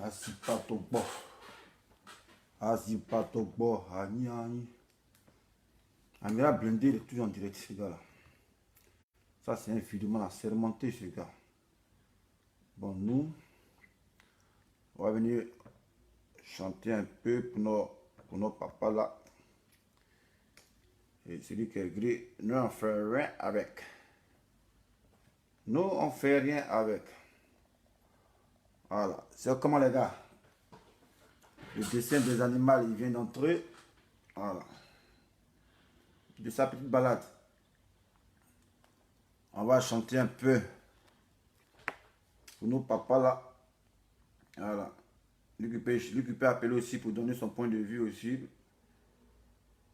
Asipatogbo. Asipatogbo. Ani, ani. Amira blindé, il est toujours en direct, ce gars-là. Ça, c'est un vidéo assermenté, ce gars. Bon, nous, on va venir chanter un peu pour nos papas là. Et celui qui est gris, nous, on fait rien avec. Nous, on fait rien avec. Voilà. C'est comment, les gars? Le dessin des animaux, il vient d'entrer. Voilà. De sa petite balade. On va chanter un peu pour nos papas là. Voilà. Lui qui peut appeler aussi pour donner son point de vue aussi.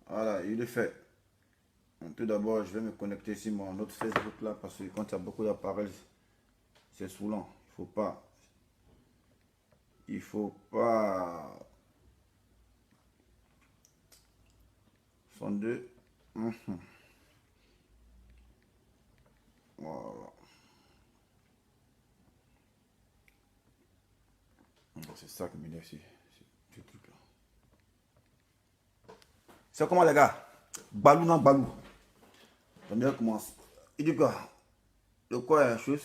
Voilà, il le fait. Tout d'abord, je vais me connecter sur mon autre Facebook là parce que quand il y a beaucoup d'appareils, c'est saoulant. Il faut pas. 102. Voilà. C'est ça qui m'énerve ici. Ce truc là. C'est comment les gars? Balou non balou. On dirait commence. Il dit quoi? De quoi la chose?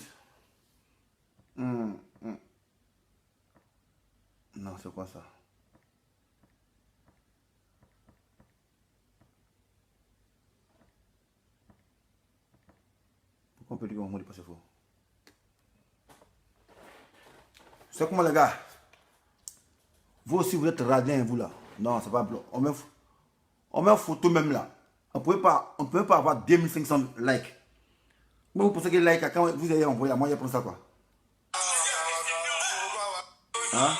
Non, c'est quoi ça? Pourquoi on peut dire qu'on ne dit pas c'est faux? C'est comment les gars? Vous aussi vous êtes radin vous là. Non, c'est pas blanc. On met une photo même là. On ne peut pas avoir 2500 likes. Mais vous pensez que like quand vous avez envoyé la moyenne pour ça quoi? Hein?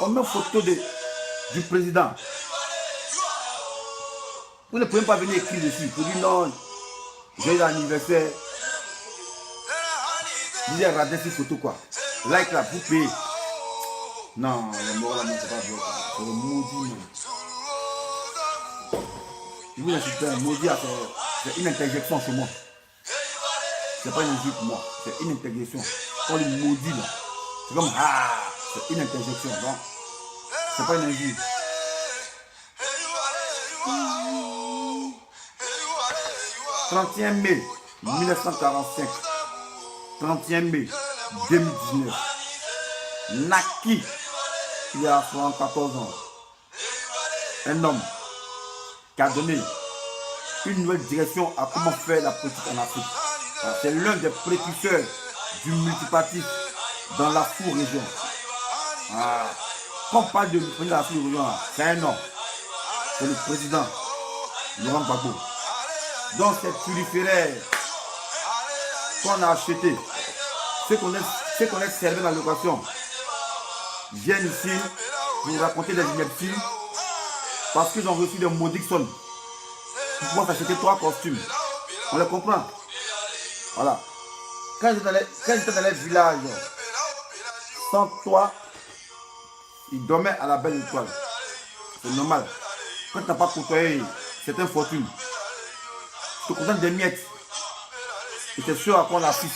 On met une photo du président. Vous ne pouvez pas venir écrire dessus. Pour dire non, j'ai l'anniversaire. Vous avez radin cette photo quoi. Like là, vous payez. Non, le mot là, c'est pas vrai. C'est le maudit. Je vous insiste, un maudit, c'est une interjection chez moi. C'est pas une injure pour moi. C'est une interjection. Quand le maudit là, c'est comme c'est une interjection. Non? C'est pas une injure. 31 mai 1945. 31 mai 2019. Naki, il a 74 ans. Un homme qui a donné une nouvelle direction à comment faire la politique en Afrique. C'est l'un des précurseurs du multipartisme dans la sous-région. Quand on parle de multipartisme dans la sous-région, c'est un homme. C'est le président Laurent Gbagbo. Donc ces turiféraires qu'on a acheté, ceux qu'on a servi dans la location, viennent ici pour raconter des inepties parce qu'ils ont reçu des maudites sommes pour pouvoir s'acheter 3 costumes. On les comprend. Voilà. Quand j'étais dans les villages, sans toi, ils dormaient à la belle étoile. C'est normal. Quand tu n'as pas côtoyé, c'est une fortune. Tu te contentes des miettes. Et c'est sûr à quoi on assiste.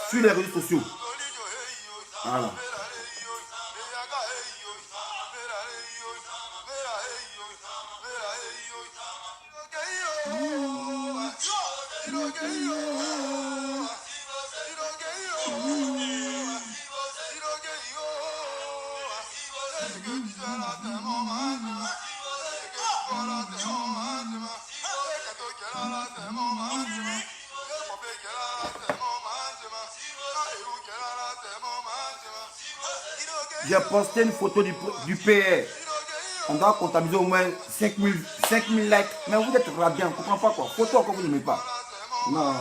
Sur les réseaux sociaux. Voilà. J'ai posté une photo du PR. On doit comptabiliser au moins 5000 likes. Mais vous êtes radiant, on ne comprend pas quoi. Photo encore vous n'aimez pas. Non.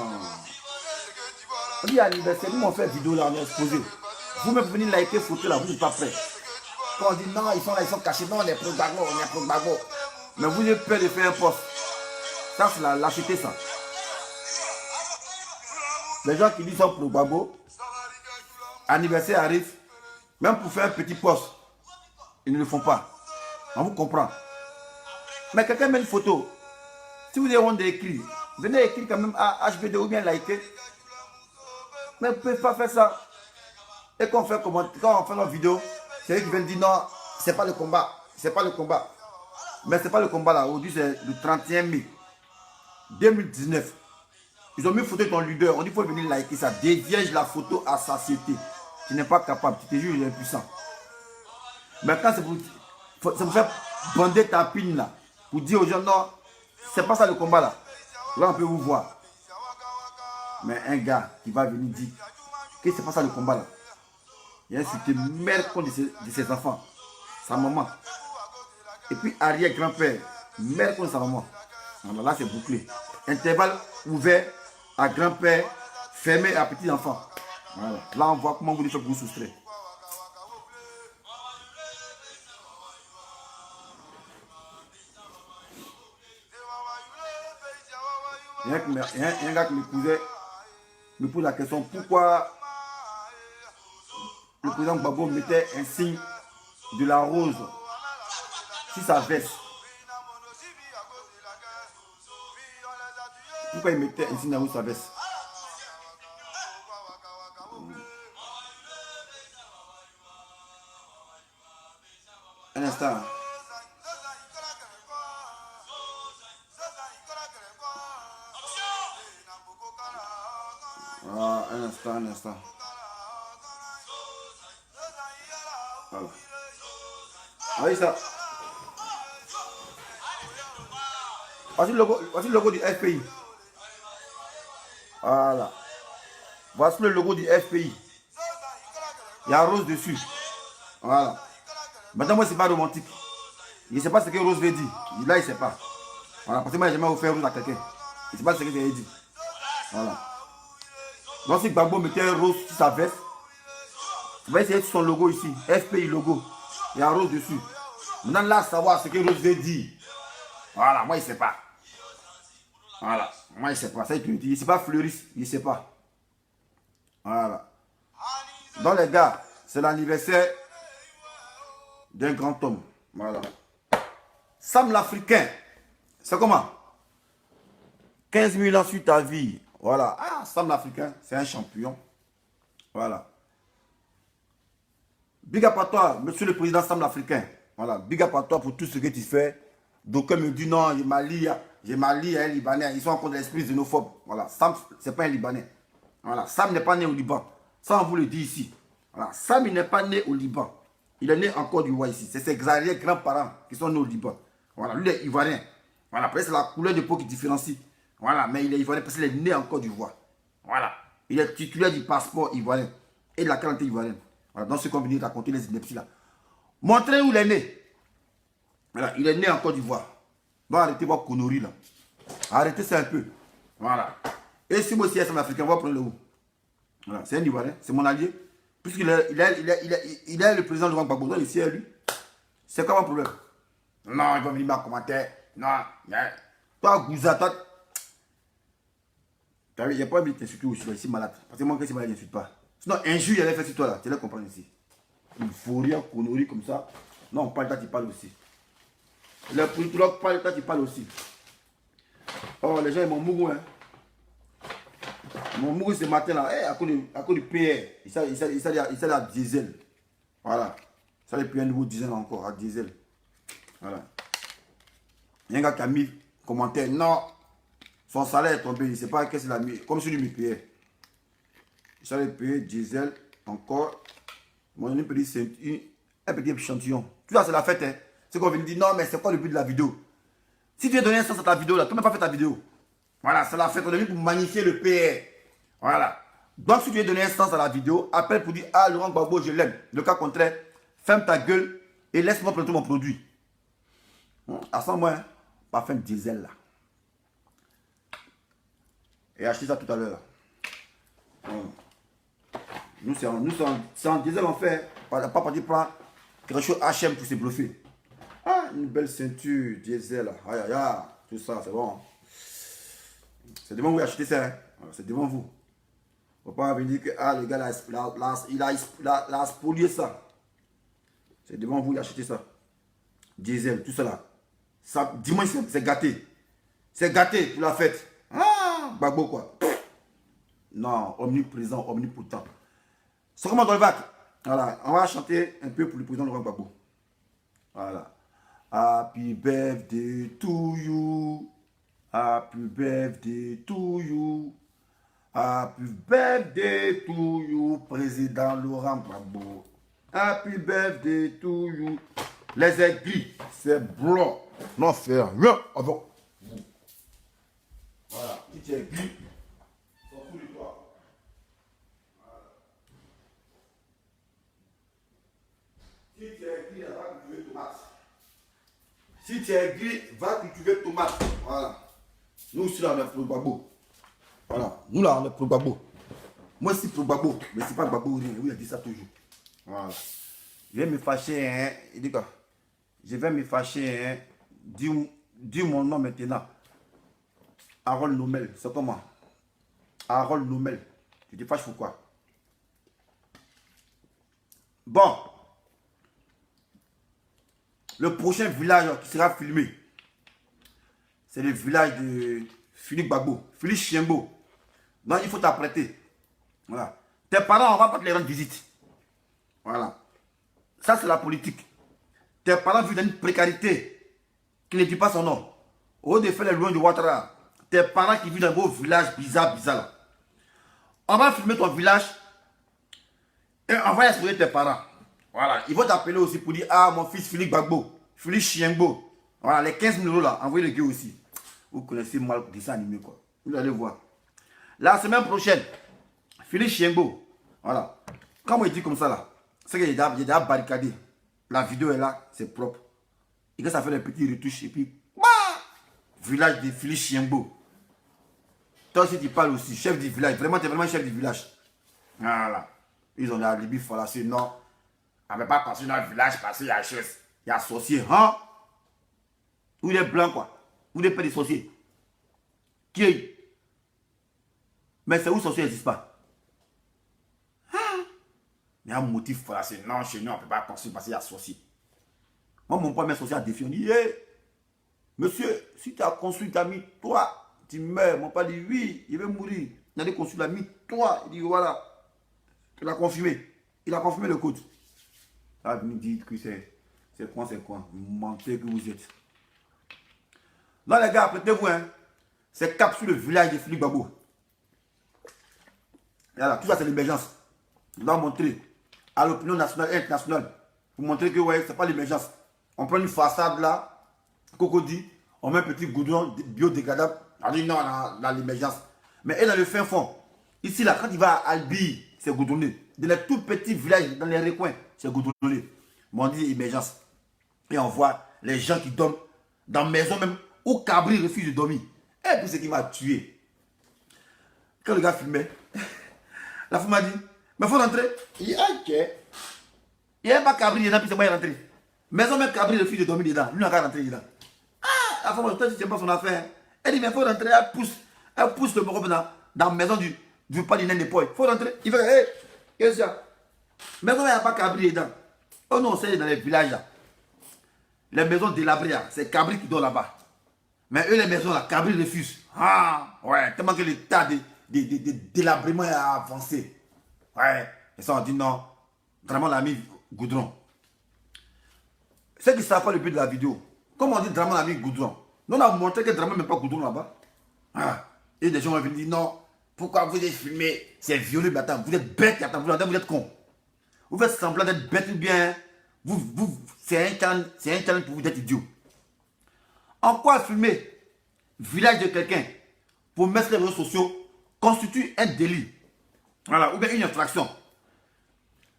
On dit anniversaire, nous on fait vidéo là, on est exposé. Vous-même venez liker photo là, vous n'êtes pas prêt. Quand on dit non, ils sont là, ils sont cachés. Non, on est pro-Gbagbo, on est pro-Gbagbo. Mais vous avez peur de faire un poste. Ça, c'est la lâcheté ça. Les gens qui disent sont pro-Gbagbo, anniversaire arrive, même pour faire un petit poste. Ils ne le font pas. On vous comprend. Mais quelqu'un met une photo. Si vous avez honte d'écrire, venez écrire quand même à HBD ou bien liker. Mais vous ne pouvez pas faire ça. Et quand on fait nos vidéos, c'est eux qui viennent dire non, c'est pas le combat. C'est pas le combat. Mais c'est pas le combat là. Aujourd'hui, c'est le 31 mai 2019. Ils ont mis une photo de ton leader. On dit qu'il faut venir liker ça. Déviège la photo à satiété. Tu n'es pas capable. Tu te jures, il est impuissant. Maintenant, c'est pour faire bander ta pine là. Pour dire aux gens, non, c'est pas ça le combat là. Là, on peut vous voir. Mais un gars qui va venir dire que c'est pas ça le combat là. Il a insulté mère contre de ses enfants. Sa maman. Et puis arrière-grand-père. Mère contre sa maman. Alors là, c'est bouclé. Intervalle ouvert à grand-père, fermé à petit enfant. Voilà. Là, on voit comment vous les faites pour vous soustraire. Il y a un gars qui me pose la question pourquoi le président Gbagbo mettait un signe de la rose sur sa veste. Pourquoi il mettait un signe de la rose sur sa veste? Un instant. Ah, un instant. Voilà. Voyez ça. Voici le logo du FPI. Voilà. Voici le logo du FPI. Il y a rose dessus. Voilà. Maintenant, moi, c'est pas romantique. Il ne sait pas ce que Rose veut dire. Là, il ne sait pas. Voilà. Parce que moi, j'ai jamais offert Rose à quelqu'un. Il ne sait pas ce que j'ai dit. Voilà. Donc, si Gbagbo mettait un rose sur sa veste, tu vas essayer son logo ici. FPI logo. Il y a un rose dessus. Maintenant, là, savoir ce que Rose veut dire. Voilà. Moi, il ne sait pas. Voilà. Moi, il ne sait pas. Ça, il te dit. Il ne sait pas fleuriste. Il ne sait pas. Voilà. Donc, les gars, c'est l'anniversaire d'un grand homme. Voilà. Sam l'Africain. C'est comment? 15 000 ans sur ta vie. Voilà. Ah, Sam l'Africain, c'est un champion. Voilà. Big up à toi, monsieur le président Sam l'Africain. Voilà. Big up à toi pour tout ce que tu fais. D'aucuns me disent non, j'ai Mali, un Libanais. Ils sont encore de l'esprit xénophobe. Voilà. Sam, c'est pas un Libanais. Voilà. Sam n'est pas né au Liban. Ça, on vous le dit ici. Voilà. Sam, il n'est pas né au Liban. Il est né en Côte d'Ivoire ici. C'est ses grands-parents qui sont nés au Liban. Voilà. Lui, il est ivoirien. Voilà. Après, c'est la couleur de peau qui différencie. Voilà. Mais il est ivoirien parce qu'il est né en Côte d'Ivoire. Voilà. Il est titulaire du passeport ivoirien et de la quarantaine ivoirienne. Voilà. Dans ce qu'on vient de raconter les inepties là. Montrez où il est né. Voilà. Il est né en Côte d'Ivoire. Donc, arrêtez vos conneries là. Arrêtez ça un peu. Voilà. Et si moi aussi, je suis un Africain, on va prendre le où. Voilà. C'est un ivoirien. C'est mon allié. Puisqu'il est le président de Laurent Gbagbo, donc ici, lui. C'est quoi mon problème? Non, il va venir me commenter. Non, mais toi, Gouza, toi. Tu n'as pas envie de t'insulter aussi, là, ici malade. Parce que moi, quand c'est malade, je n'insulte pas. Sinon, un jour, il allait faire sur toi, là. Tu allais comprendre ici. Il faut rien, conneries comme ça. Non, on parle, toi, tu parles aussi. Le politologue parle, toi, tu parles aussi. Oh, les gens, ils m'ont mouru, hein. Mon mouru ce matin là, à cause du PR, il s'est à diesel. Voilà. Ça a pris un nouveau diesel encore, à diesel. Voilà. Il y a un gars qui a mis commentaire, non, son salaire est tombé, il ne sait pas qu'est-ce qu'il a mis, comme celui me payait. Il s'est payé diesel encore. Mon ami peut dire c'est un petit échantillon. Tu vois, c'est la fête, hein. C'est qu'on vient dire, non, mais c'est quoi le but de la vidéo? Si tu veux donner un sens à ta vidéo là, tu n'as pas fait ta vidéo. Voilà, c'est la fête, on est venu pour magnifier le PR. Voilà. Donc, si tu veux donner un sens à la vidéo, appelle pour dire, ah, Laurent Gbagbo, je l'aime. Le cas contraire, ferme ta gueule et laisse-moi prendre mon produit. À ce moment, parfum diesel là. Et acheter ça tout à l'heure. Nous, c'est en diesel en fait. Pas partir prendre quelque chose HM pour se bluffer. Ah, une belle ceinture diesel. Aïe, aïe, aïe. Tout ça, c'est bon. C'est devant vous acheter ça. Hein. C'est devant vous. Il ne faut pas venir que ah, le gars là, il a spolié ça. C'est devant vous, il a acheté ça. Diesel, tout ça là. Ça, dimanche, c'est gâté. C'est gâté pour la fête. Ah, Gbagbo quoi. Non, omniprésent, omnipotent. C'est comment dans le vac. Voilà, on va chanter un peu pour le président Laurent Gbagbo. Voilà. Happy birthday to you. Happy birthday to you. Happy birthday to you, président Laurent Gbagbo. Happy birthday to you. Les aiguilles, c'est blanc. Non, faire rien avec vous. Voilà, petite aiguille. S'en fout de toi. Voilà. Si tu es aiguille, va cultiver tomate. Si tu es aiguille, va cultiver tomate. Voilà. Nous aussi là, on est pour le Gbagbo. Voilà. Nous là, on est pour le Gbagbo. Moi, c'est pour le Gbagbo. Mais c'est pas Gbagbo. Oui, il a dit ça toujours. Voilà. Je vais me fâcher, hein. Il dit quoi? Je vais me fâcher, hein. Dis mon nom maintenant. Harold Nomel, c'est comment? Harold Nomel. Tu te fâches pourquoi? Bon. Le prochain village qui sera filmé, c'est le village de Philippe Gbagbo, Philippe Chiembo. Donc il faut t'apprêter. Voilà. Tes parents, on va pas te les rendre visite. Voilà. Ça, c'est la politique. Tes parents vivent dans une précarité qui ne dit pas son nom. Au lieu de faire les loin de Ouattara, tes parents qui vivent dans vos villages bizarres là. On va filmer ton village et on va exposer tes parents. Voilà. Ils vont t'appeler aussi pour dire, ah, mon fils Philippe Gbagbo, Philippe Chiembo. Voilà, les 15 000 € là, envoyez le gars aussi. Vous connaissez mal le dessin animé quoi. Vous allez voir. La semaine prochaine, Philippe Chiembo. Voilà. Comme il dit comme ça là, c'est qu'il y a déjà barricadé. La vidéo est là, c'est propre. Et que ça fait des petits retouches et puis, bah, village de Philippe Chiembo. Toi aussi tu parles aussi, chef du village. Vraiment, tu es vraiment chef du village. Voilà. Ils ont la Libye fallacieux. Non. On ne va pas passer dans le village parce qu'il y a chose. Il y a sorcier. Hein? Ou les blancs quoi. Ou les pères des sorciers. Qui est? Mais c'est où sorcier n'existe pas. Hein? Il y a un motif fallacieux. Non, chez nous, on ne peut pas construire parce qu'il y a sorcier. Moi, mon premier sorcier a défié. On dit, hey, monsieur, si tu as construit, tu as mis toi. Tu meurs, mon père dit oui, il veut mourir. Il a dit construire, il a mis toi. Il dit voilà. Il a confirmé. Il a confirmé le code. Là, vous me dites que c'est quoi, c'est quoi. Vous mentez que vous êtes. Là, les gars, apprêtez-vous, hein. C'est cap sur le village de Philippe Gbagbo. Voilà, tout ça, c'est l'émergence. On doit montrer à l'opinion nationale et internationale pour montrer que, ouais, c'est pas l'émergence. On prend une façade là, cocody, on met un petit goudron biodégradable. On dit non, dans l'émergence. Mais elle, dans le fin fond, ici, là, quand il va à Albi, c'est goudronné. Dans les tout petits villages, dans les recoins, c'est goudronné. Mais on dit émergence. Et on voit les gens qui dorment dans la maison même, où Cabri refuse de dormir. Et puis, c'est qui m'a tué. Quand le gars filmait, la femme m'a dit, mais il faut rentrer. Il dit, ok. Il n'y a pas Cabri dedans, puis c'est moi qui est rentré. Maison même Cabri refuse de dormir dedans. Lui, n'a qu'à rentrer dedans. Ah, la femme, toi, tu ne tiens pas son affaire. Elle dit, mais il faut rentrer. Elle pousse le morobe dans la maison du pas du nain de poil. Il faut rentrer. Il fait, hé, qu'est-ce que c'est? Maison, il n'y a pas Cabri dedans. Oh non, c'est dans les villages là. Les maisons délabrées, c'est Cabri qui dort là-bas. Mais eux, les maisons là, Cabri refuse. Ah, ouais, tellement que l'état de délabrement est avancé. Ouais, et ça, on dit non. Vraiment, on a mis goudron. C'est qui ne savent pas le but de la vidéo. Comme on dit, Draman a mis goudron. Nous, on a montré que Draman n'a pas goudron là-bas. Ah. Et des gens vont venir dire non. Pourquoi vous êtes filmé? C'est violé, mais attends, vous êtes bête, attends, vous êtes con. Vous faites semblant d'être bête ou bien. C'est un challenge pour vous d'être idiot. En quoi filmer village de quelqu'un pour mettre sur les réseaux sociaux constitue un délit? Voilà, ou bien une infraction.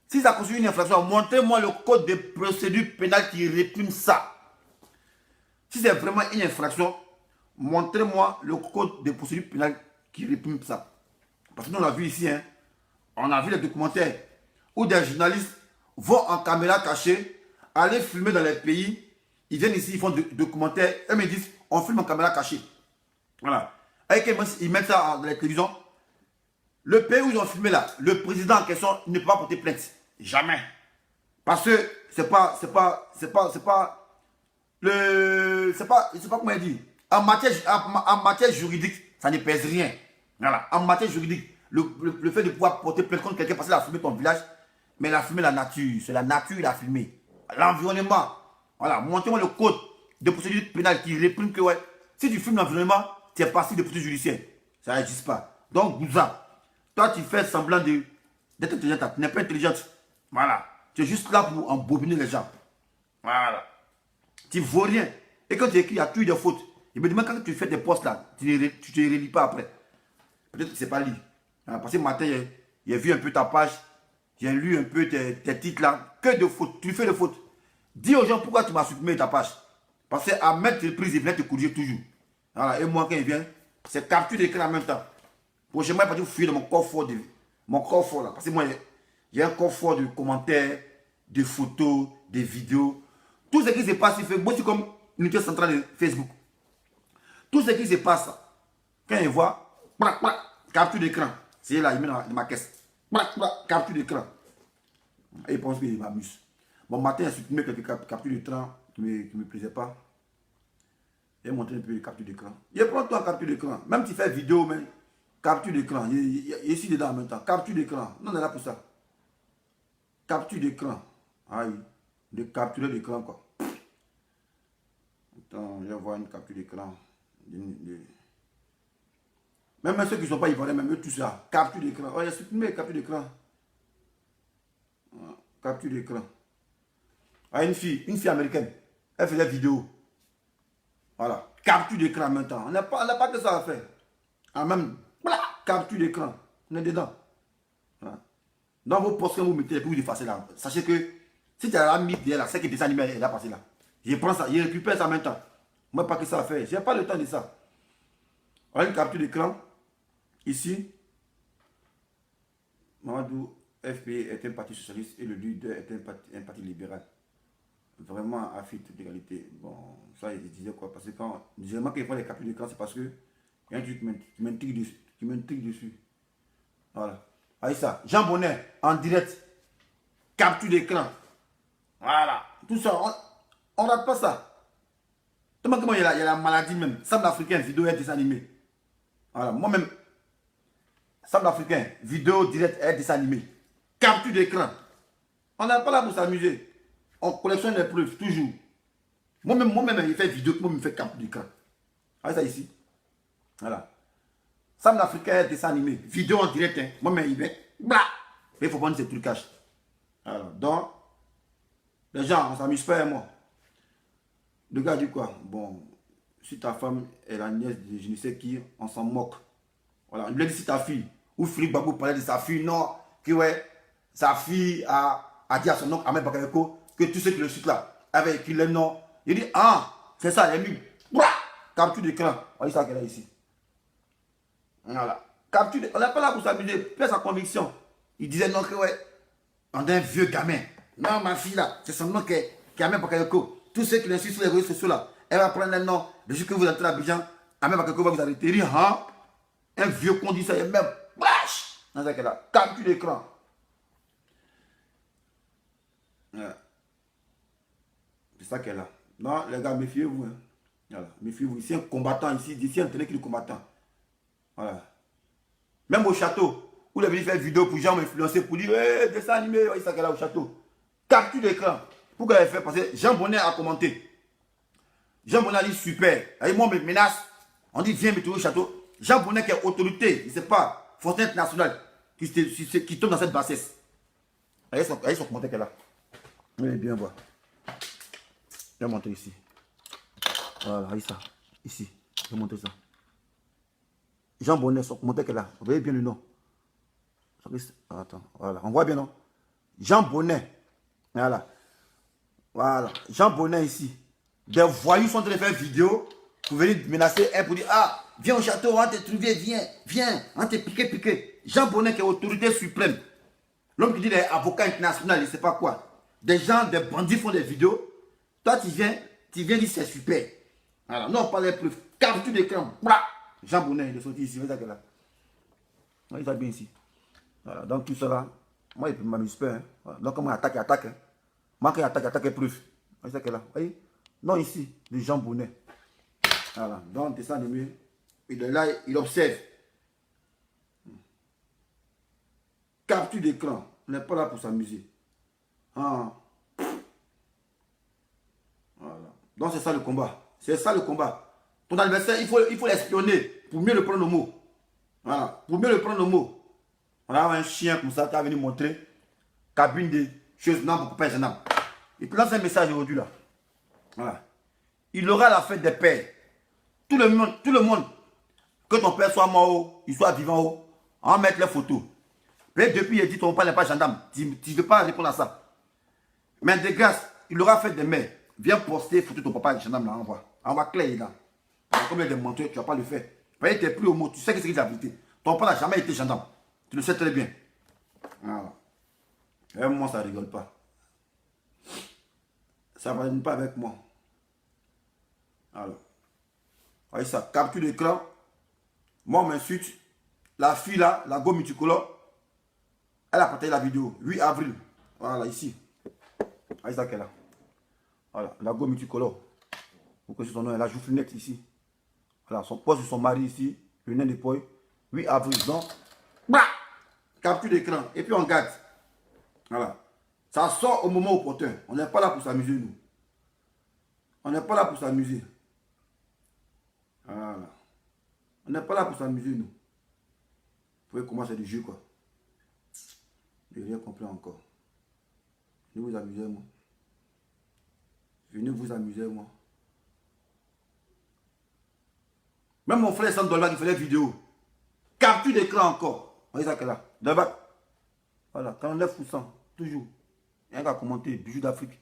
Si ça constitue une infraction, montrez-moi le code de procédure pénale qui réprime ça. Si c'est vraiment une infraction, montrez-moi le code de procédure pénale qui réprime ça. Parce que nous, on a vu ici, hein, on a vu les documentaires où des journalistes vont en caméra cachée, aller filmer dans les pays. Ils viennent ici, ils font des documentaires. Eux me disent, on filme en caméra cachée. Voilà. Et ils mettent ça dans la télévision. Le pays où ils ont filmé là, le président en question ne peut pas porter plainte. Jamais. Parce que c'est pas comment dire. En matière juridique, ça ne pèse rien. Voilà. En matière juridique, le fait de pouvoir porter plainte contre quelqu'un parce qu'il a fumé ton village, mais il a fumé la nature. C'est la nature qu'il a fumé. L'environnement. Voilà. Montrez-moi le code de procédure pénale qui réprime que, ouais, si tu fumes l'environnement, tu es passif de procédure judiciaire. Ça n'existe pas. Donc, Bouza, toi, tu fais semblant d'être intelligente. Tu n'es pas intelligente. Voilà. Tu es juste là pour embobiner les gens. Voilà. Tu ne vaux rien. Et quand tu écris, il y a toujours des fautes. Il me demande quand tu fais des postes là, tu ne te relis pas après. Peut-être que ce n'est pas lu. Parce que ce matin, j'ai vu un peu ta page. J'ai lu un peu tes titres là. Que de fautes. Tu fais de fautes. Dis aux gens pourquoi tu m'as supprimé ta page. Parce qu'à mettre les prises, il vient te corriger toujours. Voilà. Et moi, quand il vient, c'est capture d'écran en même temps. Prochainement, il va fouiller dans mon coffre là. Parce que moi, j'ai un coffre de commentaires, de photos, de vidéos. Tout ce qui se passe sur Facebook, c'est comme unité centrale de Facebook. Tout ce qui se passe, quand il voit, capture d'écran. C'est là, il met dans ma caisse. Capture d'écran. Et il pense qu'il m'amuse. Bon, matin, il a supprimé quelques captures d'écran qui ne me plaisaient pas. Il a montré un peu les captures d'écran. Il prend toi capture d'écran. Même si tu fais vidéo, mais capture d'écran. Il est ici dedans en même temps. Capture d'écran. Non, on est là pour ça. Capture d'écran. Ah oui. De capturer l'écran, quoi. Attends, je vais voir une capture d'écran. Même ceux qui ne sont pas ivoiriens, même eux, tout ça. Capture d'écran. Oh, il a supprimé capture d'écran. Capture d'écran. Ah, une fille américaine. Elle faisait vidéo. Voilà. Capture d'écran en même temps. On n'a pas que ça à faire. Ah, même, voilà, capture d'écran. On est dedans. Voilà. Dans vos postes, quand vous mettez, vous effacez là. Sachez que si tu as mis derrière là, c'est que des animés, elle a passé là. Je prends ça, je récupère ça en même temps. Moi, pas que ça à faire. Je n'ai pas le temps de ça. Voilà une capture d'écran. Ici, Mamadou FP est un parti socialiste et le leader est un parti libéral. Vraiment à fuite d'égalité. Bon, ça, il disait quoi? Parce que quand, généralement, quand il faut les captures d'écran, c'est parce que il y a un truc qui m'intrigue dessus. Voilà. Allez, ça. Jean Bonnet, en direct. Capture d'écran. Voilà. Tout ça, on ne rate pas ça. Comment il y a la maladie même. Sable africain, vidéo et dessin animé. Voilà. Moi-même, Sable africain, vidéo direct et dessin animé. Capture d'écran. On n'est pas là pour s'amuser. On collectionne les preuves, toujours. Moi-même, il fait vidéo, moi, il me fait capture d'écran. Allez, ça ici. Voilà. Sam l'Africain, dessin animé, vidéo en direct, hein. Moi-même, il met, blah. Mais il faut prendre ces trucages. Alors, donc, les gens, on s'amuse pas, moi. Le gars dit quoi? Bon, si ta femme est la nièce de je ne sais qui, on s'en moque. Voilà, il lui a dit si ta fille, ou Philippe Babou parlait de sa fille, non, que ouais, sa fille a dit à son oncle Ahmed Bakayoko que tous ceux qui le suivent là avaient écrit le nom. Il dit, ah, c'est ça, il a mis, capture d'écran. Voyez ça qu'elle a ici. Voilà. Capture, on n'est pas là pour s'amuser, faire sa conviction. Il disait non que ouais, on est un vieux gamin. Non, ma fille là, c'est son nom qui est Ahmed Bakayoko. Tous ceux qui l'insuivent sur les réseaux sociaux là, elle va prendre un nom. Le jour que vous entrez à Abidjan, Ahmed Bakayoko va vous arrêter. Il dit, hein, un vieux conduit ça, il est même, wesh, dans ça qu'elle a. Capture d'écran. Ouais. C'est ça qu'elle a. Non, les gars, méfiez-vous. Hein. Voilà. Méfiez-vous. Ici, un combattant, ici, un tenait qui est combattant. Voilà. Même au château, où il est venu faire une vidéo pour gens m'influencer pour dire, hey, dessin animé, c'est ça qu'elle a au château. Capture d'écran. Pourquoi elle fait? Parce que Jean Bonnet a commenté. Jean Bonnet a dit super. Et moi, on me menace. On dit, viens me trouver au château. Jean Bonnet qui est autorité, il ne sait pas, force internationale, qui tombe dans cette bassesse. Allez son commentaire qu'elle a. Vous allez bien voir. Je vais montrer ici. Voilà, regardez ça. Ici. Je vais montrer ça. Jean Bonnet, son commentaire qu'elle a. Vous voyez bien le nom. Attends, voilà. On voit bien, non? Jean Bonnet. Voilà. Voilà. Jean Bonnet ici. Des voyous sont en train de faire une vidéo pour venir menacer un pour dire, ah, viens au château, on va te trouver, viens, on va te piquer. Jean Bonnet qui est autorité suprême. L'homme qui dit des avocats internationaux, il ne sait pas quoi. Des gens, des bandits font des vidéos. Toi, tu viens dire c'est super. Alors, non, pas les preuves. Capture d'écran. Jean Bonnet, il est sorti ici. Vous voyez ça là. Il est bien ici. Voilà, donc tout cela, moi, il ne m'amuse pas. Hein. Voilà. Donc, comment attaque. Hein. Moi, qui attaque preuve. C'est ça qu'elle a. Vous voyez? Non, ici, les gens bonnets. Voilà. Donc, dessin animé. Il est là, il observe. Capture d'écran. On n'est pas là pour s'amuser. Ah. Voilà. Donc, c'est ça le combat. C'est ça le combat. Ton adversaire, il faut l'espionner pour mieux le prendre au mot. Voilà. Pour mieux le prendre au mot. On a un chien comme ça qui a venu montrer cabine de choses non pour pas un homme. Il te lance un message aujourd'hui là. Voilà. Il aura la fête des pères. Tout le monde, que ton père soit mort, il soit vivant, on va mettre les photos. Mais depuis, il dit ton père n'est pas gendarme. Tu ne veux pas répondre à ça. Mais de grâce, il aura fait des mères. Viens poster photo de ton papa gendarme là, envoie clair là. Comme il est démontré, tu ne vas pas le faire. Tu n'es plus au mot, tu sais que c'est la vérité. Ton père n'a jamais été gendarme. Tu le sais très bien. Voilà. Et moi, ça ne rigole pas. Ça ne va pas avec moi. Alors. Voyez ça, capture d'écran. Moi, on m'insulte. La fille là, la go multicolore, elle a partagé la vidéo. 8 avril. Voilà, ici. Voyez ça qu'elle a. Voilà, la go multicolore. Vous connaissez son nom, elle a joué lunette ici. Voilà, son poste de son mari ici. Le nez d'épaule. 8 avril. Donc, bah, capture d'écran. Et puis on garde. Voilà. Ça sort au moment opportun. On n'est pas là pour s'amuser, nous. On n'est pas là pour s'amuser. Voilà. On n'est pas là pour s'amuser, nous. Vous voyez comment c'est du jeu, quoi. Je n'ai rien compris encore. Venez vous amuser, moi. Venez vous amuser, moi. Même mon frère Sandra Dolbach, il fait des vidéos. Capture d'écran encore. Vous voyez ça qu'elle a. Dolbach. Voilà, 49%. Toujours. Il y a un gars commenté, bijou d'Afrique.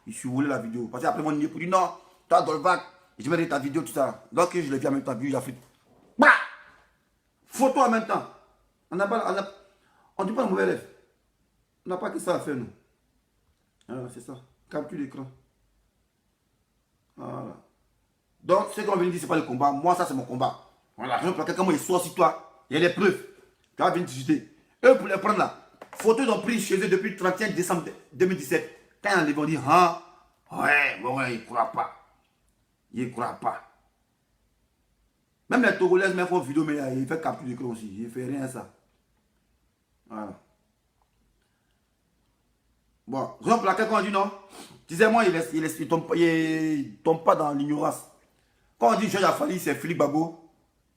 Il survolait la vidéo. Parce qu'après, mon niveau pour dire non, toi Dolbach, je vais dire ta vidéo, tout ça. Donc, je l'ai vu en même temps, bijou d'Afrique. Bah! Photo en même temps. On ne dit pas le mauvais élève. On n'a pas que ça à faire, nous. Voilà, c'est ça. Capture d'écran. Voilà. Donc, ce qu'on vient dire, ce n'est pas le combat. Moi, ça, c'est mon combat. Voilà. Je veux quelqu'un, moi, il soit sur toi. Il y a des preuves. Tu vas venir discuter. Eux, pour les prendre là, photos ils ont pris chez eux depuis le 31 décembre 2017. Quand ils vont dire, hein, ouais, bon, ouais, il ne croit pas. Il ne croit pas. Même les Togolaises, même font vidéo, mais il fait capture d'écran aussi. Il ne fait rien à ça. Voilà. Bon, raison pour laquelle quand on dit non, disais-moi, il tombe pas dans l'ignorance. Quand on dit Georges Afali, c'est Philippe Babo,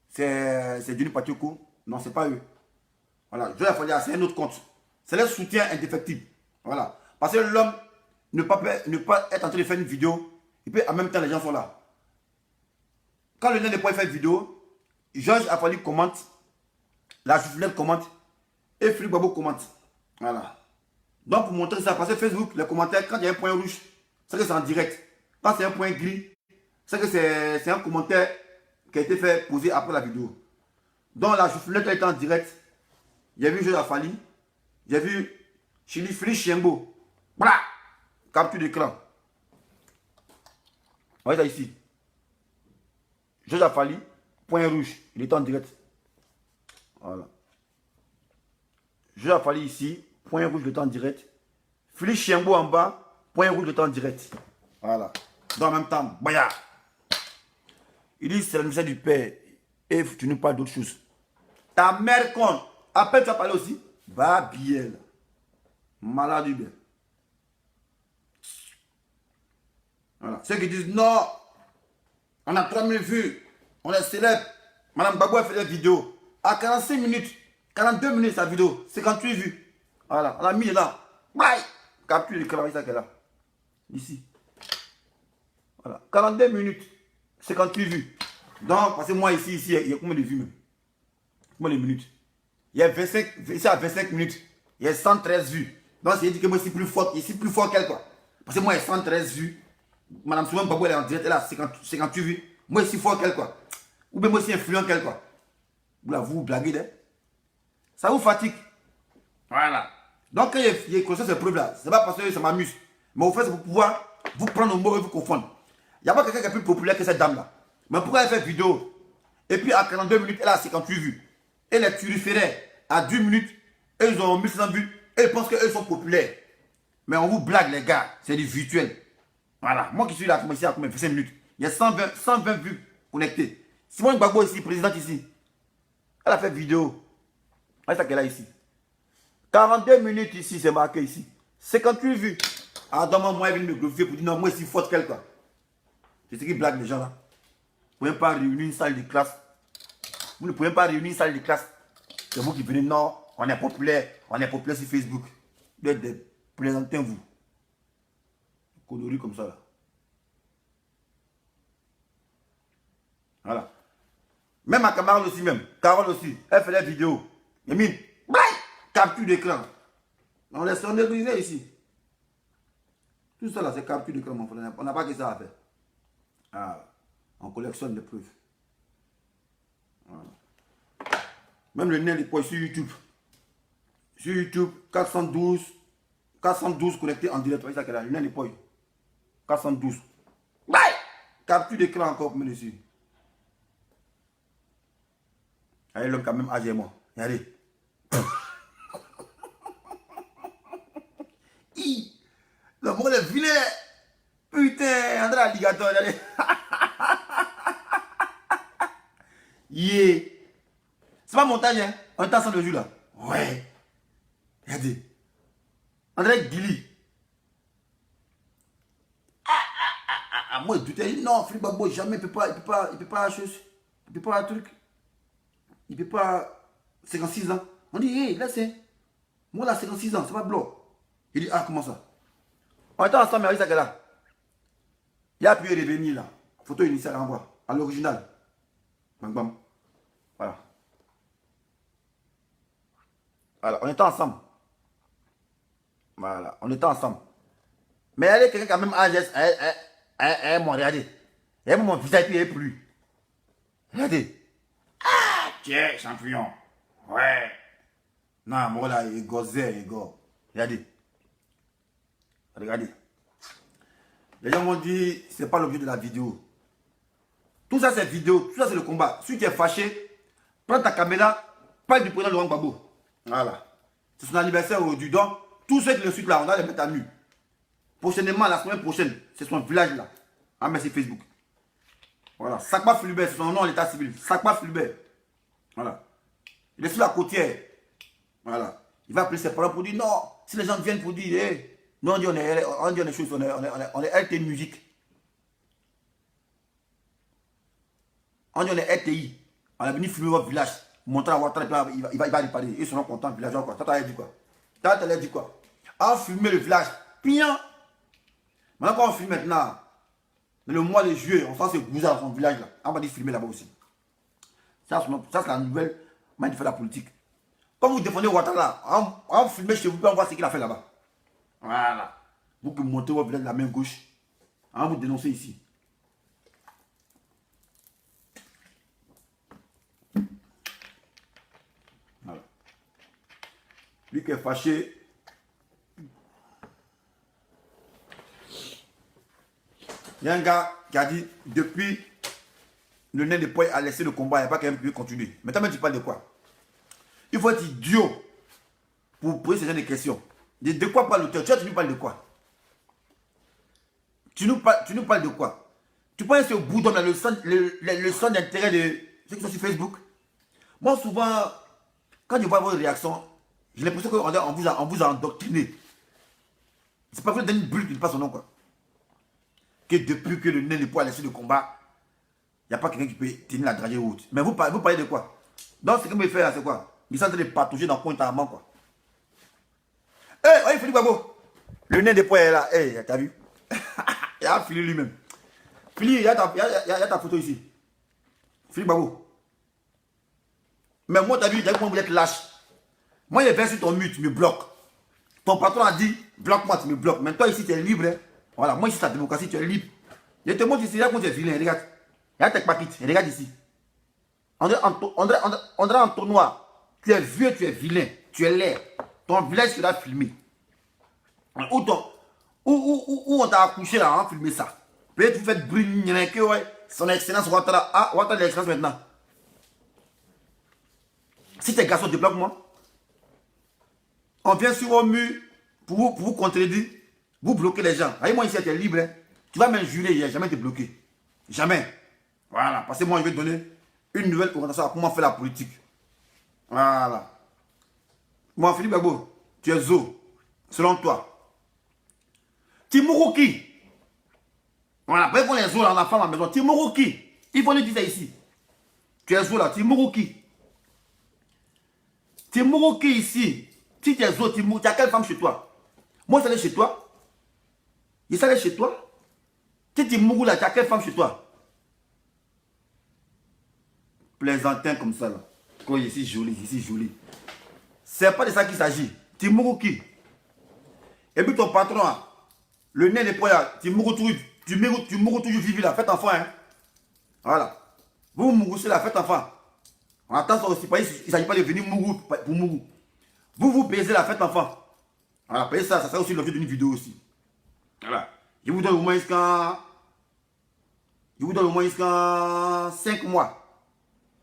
c'est Denis Patioko, non, c'est pas eux. Voilà, Georges Afali, c'est un autre compte. C'est le soutien indéfectible. Voilà. Parce que l'homme ne peut pas être en train de faire une vidéo, et puis en même temps, les gens sont là. Quand le nain n'est pas fait une vidéo, Georges Afali commente, la Juvenelle commente, et Philippe Babo commente. Voilà. Donc pour montrer ça, parce que Facebook, les commentaires, quand il y a un point rouge, c'est que c'est en direct. Quand c'est un point gris, c'est que c'est un commentaire qui a été fait, posé après la vidéo. Donc la Juvenelle était en direct. J'ai vu Georges Afali, j'ai vu Philippe Chiembo. Voilà. Capture d'écran. Voyez ça ici. Georges Afali, point rouge, il est en direct. Voilà. Georges Afali ici, point rouge, le temps direct. Philippe Chiembo en bas, point rouge, le temps direct. Voilà. Dans le même temps, baya. Il dit, c'est le message du Père. Et tu ne parles d'autre chose. Ta mère compte. Après, tu as parlé aussi. Va bien. Malade du bien. Voilà. Ceux qui disent, non, on a 3000 vues. On est célèbre. Madame Babou a fait des vidéos. À 45 minutes, 42 minutes sa vidéo. 58 vues. Voilà. On a mis là. Bye. Capture l'écran avec ça qu'elle a. Ici. Voilà. 42 minutes. 58 vues. Donc, parce que moi ici, il y a combien de vues même? Combien de minutes? Il y a 25, ici à 25 minutes. Il y a 113 vues. Donc, c'est dit que moi, je suis plus fort qu'elle, quoi. Parce que moi, il y a 113 vues. Madame Souvent Babou, elle est en direct, elle a 58 vues. Moi, je suis fort qu'elle, quoi. Ou bien moi, je suis influent qu'elle, quoi. Vous blaguez, hein? Ça vous fatigue. Voilà. Donc, quand il y a conscience de ces preuves-là, c'est pas parce que ça m'amuse. Mais au fait, c'est pour pouvoir vous prendre au mot et vous confondre. Il n'y a pas quelqu'un qui est plus populaire que cette dame-là. Mais pourquoi elle fait vidéo? Et puis à 42 minutes, elle a 58 vues. Et les turiféraires, à 10 minutes, ils ont 1500 vues. Et ils pensent qu'eux sont populaires. Mais on vous blague, les gars. C'est du virtuel. Voilà. Moi qui suis là, ici à combien? 5 minutes. Il y a 120 vues connectées. Simone Gbagbo ici, présidente ici. Elle a fait vidéo. Elle est qu'elle a ici. 42 minutes ici, c'est marqué ici. 58 vues. Ah, donc moi, elle vient me glorifier pour dire non, moi ici, faute quelqu'un. C'est ce qui blague les gens là. Vous ne pouvez pas réunir une salle de classe. Vous ne pouvez pas réunir une salle de classe. C'est vous qui venez, non, on est populaire sur Facebook. Vous êtes des plaisantins, vous. Conneries comme ça là. Voilà. Même ma camarade aussi, même. Carole aussi. Elle fait des vidéos. Et mine. Capture d'écran. On laisse on est ici. Tout ça là, c'est capture d'écran, mon frère. On n'a pas que ça à faire. Ah, on collectionne les preuves. Voilà. Même le nez des poils sur YouTube. Sur YouTube, 412 connectés en direct. Vous voyez ça, le nez des poils. 412. Capture d'écran encore pour me dessus. Allez, l'homme quand même âgé moi. Regardez. Le monde est vilain. Putain, André Alligator, regardez. Yeah. C'est pas montagne, hein? On est ensemble le jour là. Ouais. Regardez. André Guili. Moi, je doutais. Non, Philippe Gbagbo, jamais, il peut pas un truc. Il peut pas 56 ans. On dit, hé, là c'est. Moi là, 56 ans, c'est pas blanc. Il dit, ah, comment ça? On était ensemble avec ça que là. Il a pu revenir là. Photo initiale à envoie. À l'original. Bam bam. Voilà. Voilà, on était ensemble. Voilà, on était ensemble. Mais elle est quelqu'un quand même âgé. Moi, regardez. Elle mon visage puis elle est plus. Regardez. Ah, tiens, champion. Ouais. Non, moi là, il gozait, il go. Regardez. Regardez. Les gens m'ont dit, c'est pas l'objet de la vidéo. Tout ça, c'est vidéo. Tout ça, c'est le combat. Si tu es fâché, prends ta caméra, parle du président Laurent Gbagbo. Voilà. C'est son anniversaire aujourd'hui. Donc, tous ceux qui le suivent là, on va les mettre à nu. Prochainement, la semaine prochaine, c'est son village là. Ah, mais c'est Facebook. Voilà. Sakba Fulbert, c'est son nom en l'état civil. Sakba Fulbert. Voilà. Il est sur la côtière. Voilà. Il va appeler ses parents pour dire non. Si les gens viennent pour dire, hey, non, on dit on est des choses, on est RT Musique. On dit on est RTI. On est venu filmer votre village. Montrer à Ouattara, il va réparer. Ils seront contents, villageois quoi. Tata a dit quoi? Tata a dit quoi? On filme le village. Pian. Maintenant, quand on filme maintenant, le mois de juillet, on fait ce Gouza dans son village là. On va dire filmer là-bas aussi. Ça, c'est la nouvelle manière de faire la politique. Quand vous défendez Ouattara, on filme chez vous, puis on voit ce qu'il a fait là-bas. Voilà. Vous pouvez monter votre village de la main gauche. On va vous dénoncer ici. Voilà. Lui qui est fâché. Il y a un gars qui a dit, depuis le nez de poil a laissé le combat, il n'y a pas quelqu'un qui peut continuer. Mais toi, tu parles de quoi? Il faut être idiot pour poser ce genre de questions. De quoi parle l'auteur? Tu nous parles de quoi? Tu nous parles de quoi? Tu penses que ce bout d'homme, le centre d'intérêt de ceux qui sont sur Facebook? Moi, souvent, quand je vois vos réactions, j'ai l'impression qu'on vous a endoctriné. C'est pas vrai d'une bulle qui ne passe son nom, quoi. Que depuis que le nez de poil a laissé le combat, il n'y a pas quelqu'un qui peut tenir la dragée haute. Mais vous parlez de quoi? Donc, ce que vous me faites là, c'est quoi? Ils sont en train de patauger dans le coin de quoi. Eh, Philippe Gbagbo. Le nez de poil est là. Eh, t'as vu? Il a filé lui-même. Philippe, il y a ta photo ici. Philippe Gbagbo. Mais moi, t'as vu comment vous êtes lâche. Moi, il est sur ton mur, tu me bloques. Ton patron a dit, bloque-moi, tu me bloques. Mais toi, ici, tu es libre. Hein? Voilà, moi, ici, c'est la démocratie, tu es libre. Je te montre ici, regarde comment tu es vilain, regarde. Regarde tes paquettes, regarde ici. André Antonois, tu es vieux, tu es vilain, tu es laid. Ton village sera filmé. Où on t'a accouché là, on filmé ça. Peut-être vous faites brûler que ouais, son excellence Ouattara. Ah, Ouattara l'excellence maintenant. Si tes garçons débloquent moi, on vient sur vos murs pour vous contredire. Vous bloquez les gens. Allez, moi ici, tu es libre. Hein. Tu vas m'injurer, il n'y a jamais été bloqué. Jamais. Voilà. Parce que moi, je vais te donner une nouvelle orientation à comment faire la politique. Voilà. Moi, Philippe Gbagbo, tu es zo. Selon toi. Timoro qui? Voilà. Après qu'on les zo, là, on a fait à la maison. Timoro qui? Il faut le dire ça ici. Tu es zo là. Timoro qui? Timoro qui ici? Si tu es zo, Timoro, tu as quelle femme chez toi? Moi, je suis allé chez toi. Je suis allé chez toi. Si Timoro là, tu as quelle femme chez toi? Plaisantin comme ça là. Quand ici joli, ici joli. C'est pas de ça qu'il s'agit. Timoro qui? Et puis ton patron, hein, le nez n'est pas là. Timoro toujours vivre là. Faites enfant, hein. Voilà. Vous mourrez là, faites enfant. On attend ça aussi. Il ne s'agit pas de venir mourou pour mourou. Vous baisez la fête enfant. Voilà, après ça sera aussi l'objet d'une vidéo aussi. Voilà. Je vous donne au moins jusqu'à 5 mois.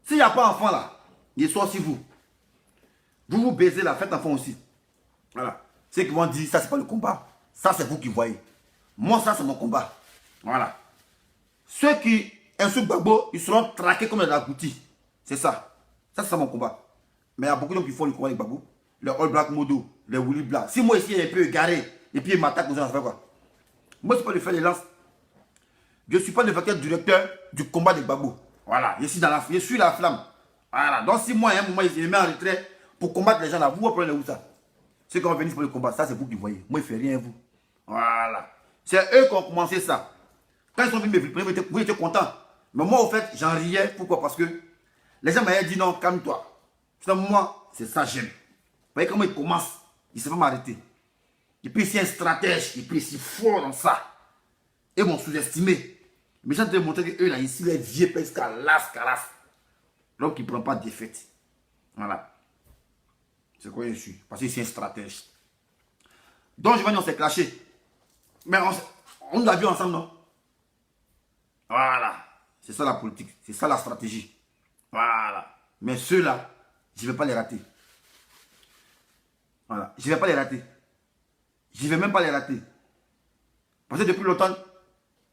S'il n'y a pas enfant là, il soit aussi vous. Vous baisez la fête enfant aussi. Voilà. Ceux qui vont dire ça, c'est pas le combat. Ça, c'est vous qui voyez. Moi, ça, c'est mon combat. Voilà. Ceux qui insultent Gbagbo, ils seront traqués comme des agoutis. C'est ça. Ça, c'est mon combat. Mais il y a beaucoup de gens qui font le combat avec Gbagbo. Les All Black Modo, les Willy Black. Si moi ici, il est un peu égaré, et puis il m'attaque, vous allez faire quoi? Moi, je ne suis pas le faire les lances. Je ne suis pas le facteur directeur du combat de Gbagbo. Voilà, je suis la flamme. Voilà, dans 6 mois, il y a un moment, il se met en retrait pour combattre les gens là. Vous prenez où ça? Ceux qui ont venu pour le combat, ça c'est vous qui voyez. Moi, je ne fais rien, vous. Voilà. C'est eux qui ont commencé ça. Quand ils sont venus me filmer, vous étiez contents. Mais moi, au fait, j'en riais. Pourquoi? Parce que les gens m'avaient dit non, calme-toi. Moi, c'est ça, j'aime. Vous voyez comment il commence? Il ne sait pas m'arrêter. Et puis, c'est un stratège. Et puis, c'est fort dans ça. Ils m'ont sous-estimé. Mais j'ai de montrer qu'eux, là, ici, les vieux pèsent carasse. Donc, il ne prend pas de défaite. Voilà. C'est quoi je suis? Parce que c'est un stratège. Donc, je vais nous s'est clashé. Mais on l'a vu ensemble, non? Voilà. C'est ça la politique. C'est ça la stratégie. Voilà. Mais ceux-là, je ne vais pas les rater. Voilà. Je ne vais pas les rater. Je ne vais même pas les rater. Parce que depuis longtemps,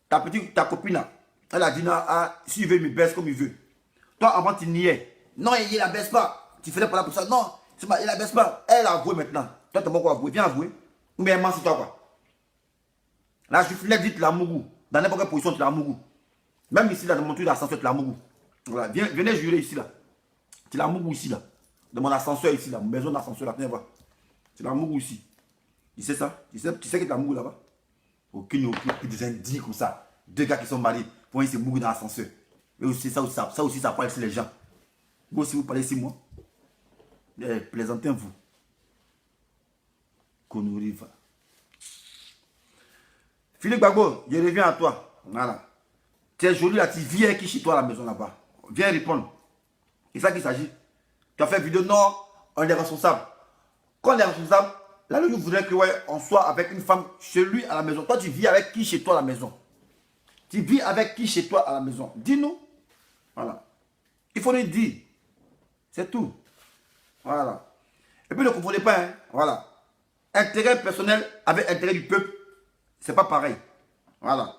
ta copine, là, elle a dit, ah, s'il veut, il me baisse comme il veut. Toi, avant, tu niais. Non, il ne la baisse pas. Tu faisais pas là pour ça. Non, il ne la baisse pas. Elle a avoué maintenant. Toi, tu n'as pas quoi avouer. Viens avouer. Ou bien, c'est toi, quoi. Là, je suis dit, tu l'as mougou. Dans n'importe quelle position, tu l'as mougou. Même ici, là, dans mon truc d'ascenseur, tu l'as mougou. Voilà. Venez jurer ici, là. Tu l'as mougou ici, là. Dans mon ascenseur, ici, là. Mon maison d'ascenseur, là. Viens voir. Tu l'as mougou ici. Tu sais ça? Tu sais que tu l'as mougou là-bas? Aucune des indignes comme ça. 2 gars qui sont mariés. Pour ils se mougou dans l'ascenseur. Et aussi, ça aussi, ça parle ici les gens. Vous aussi, vous parlez ici, moi. Plaisantez-vous. Connerie, va. Philippe Gbagbo, je reviens à toi. Voilà. Tu es joli là, tu viens avec qui chez toi à la maison là-bas? Viens répondre. C'est ça qu'il s'agit. Tu as fait vidéo, non, on est responsable. Quand on est responsable, là, nous voudrions que ouais, on soit avec une femme chez lui à la maison. Toi, tu vis avec qui chez toi à la maison? Tu vis avec qui chez toi à la maison? Dis-nous. Voilà. Il faut lui dire. C'est tout. Voilà. Et puis ne confondez pas, hein. Voilà. Intérêt personnel avec intérêt du peuple, c'est pas pareil. Voilà.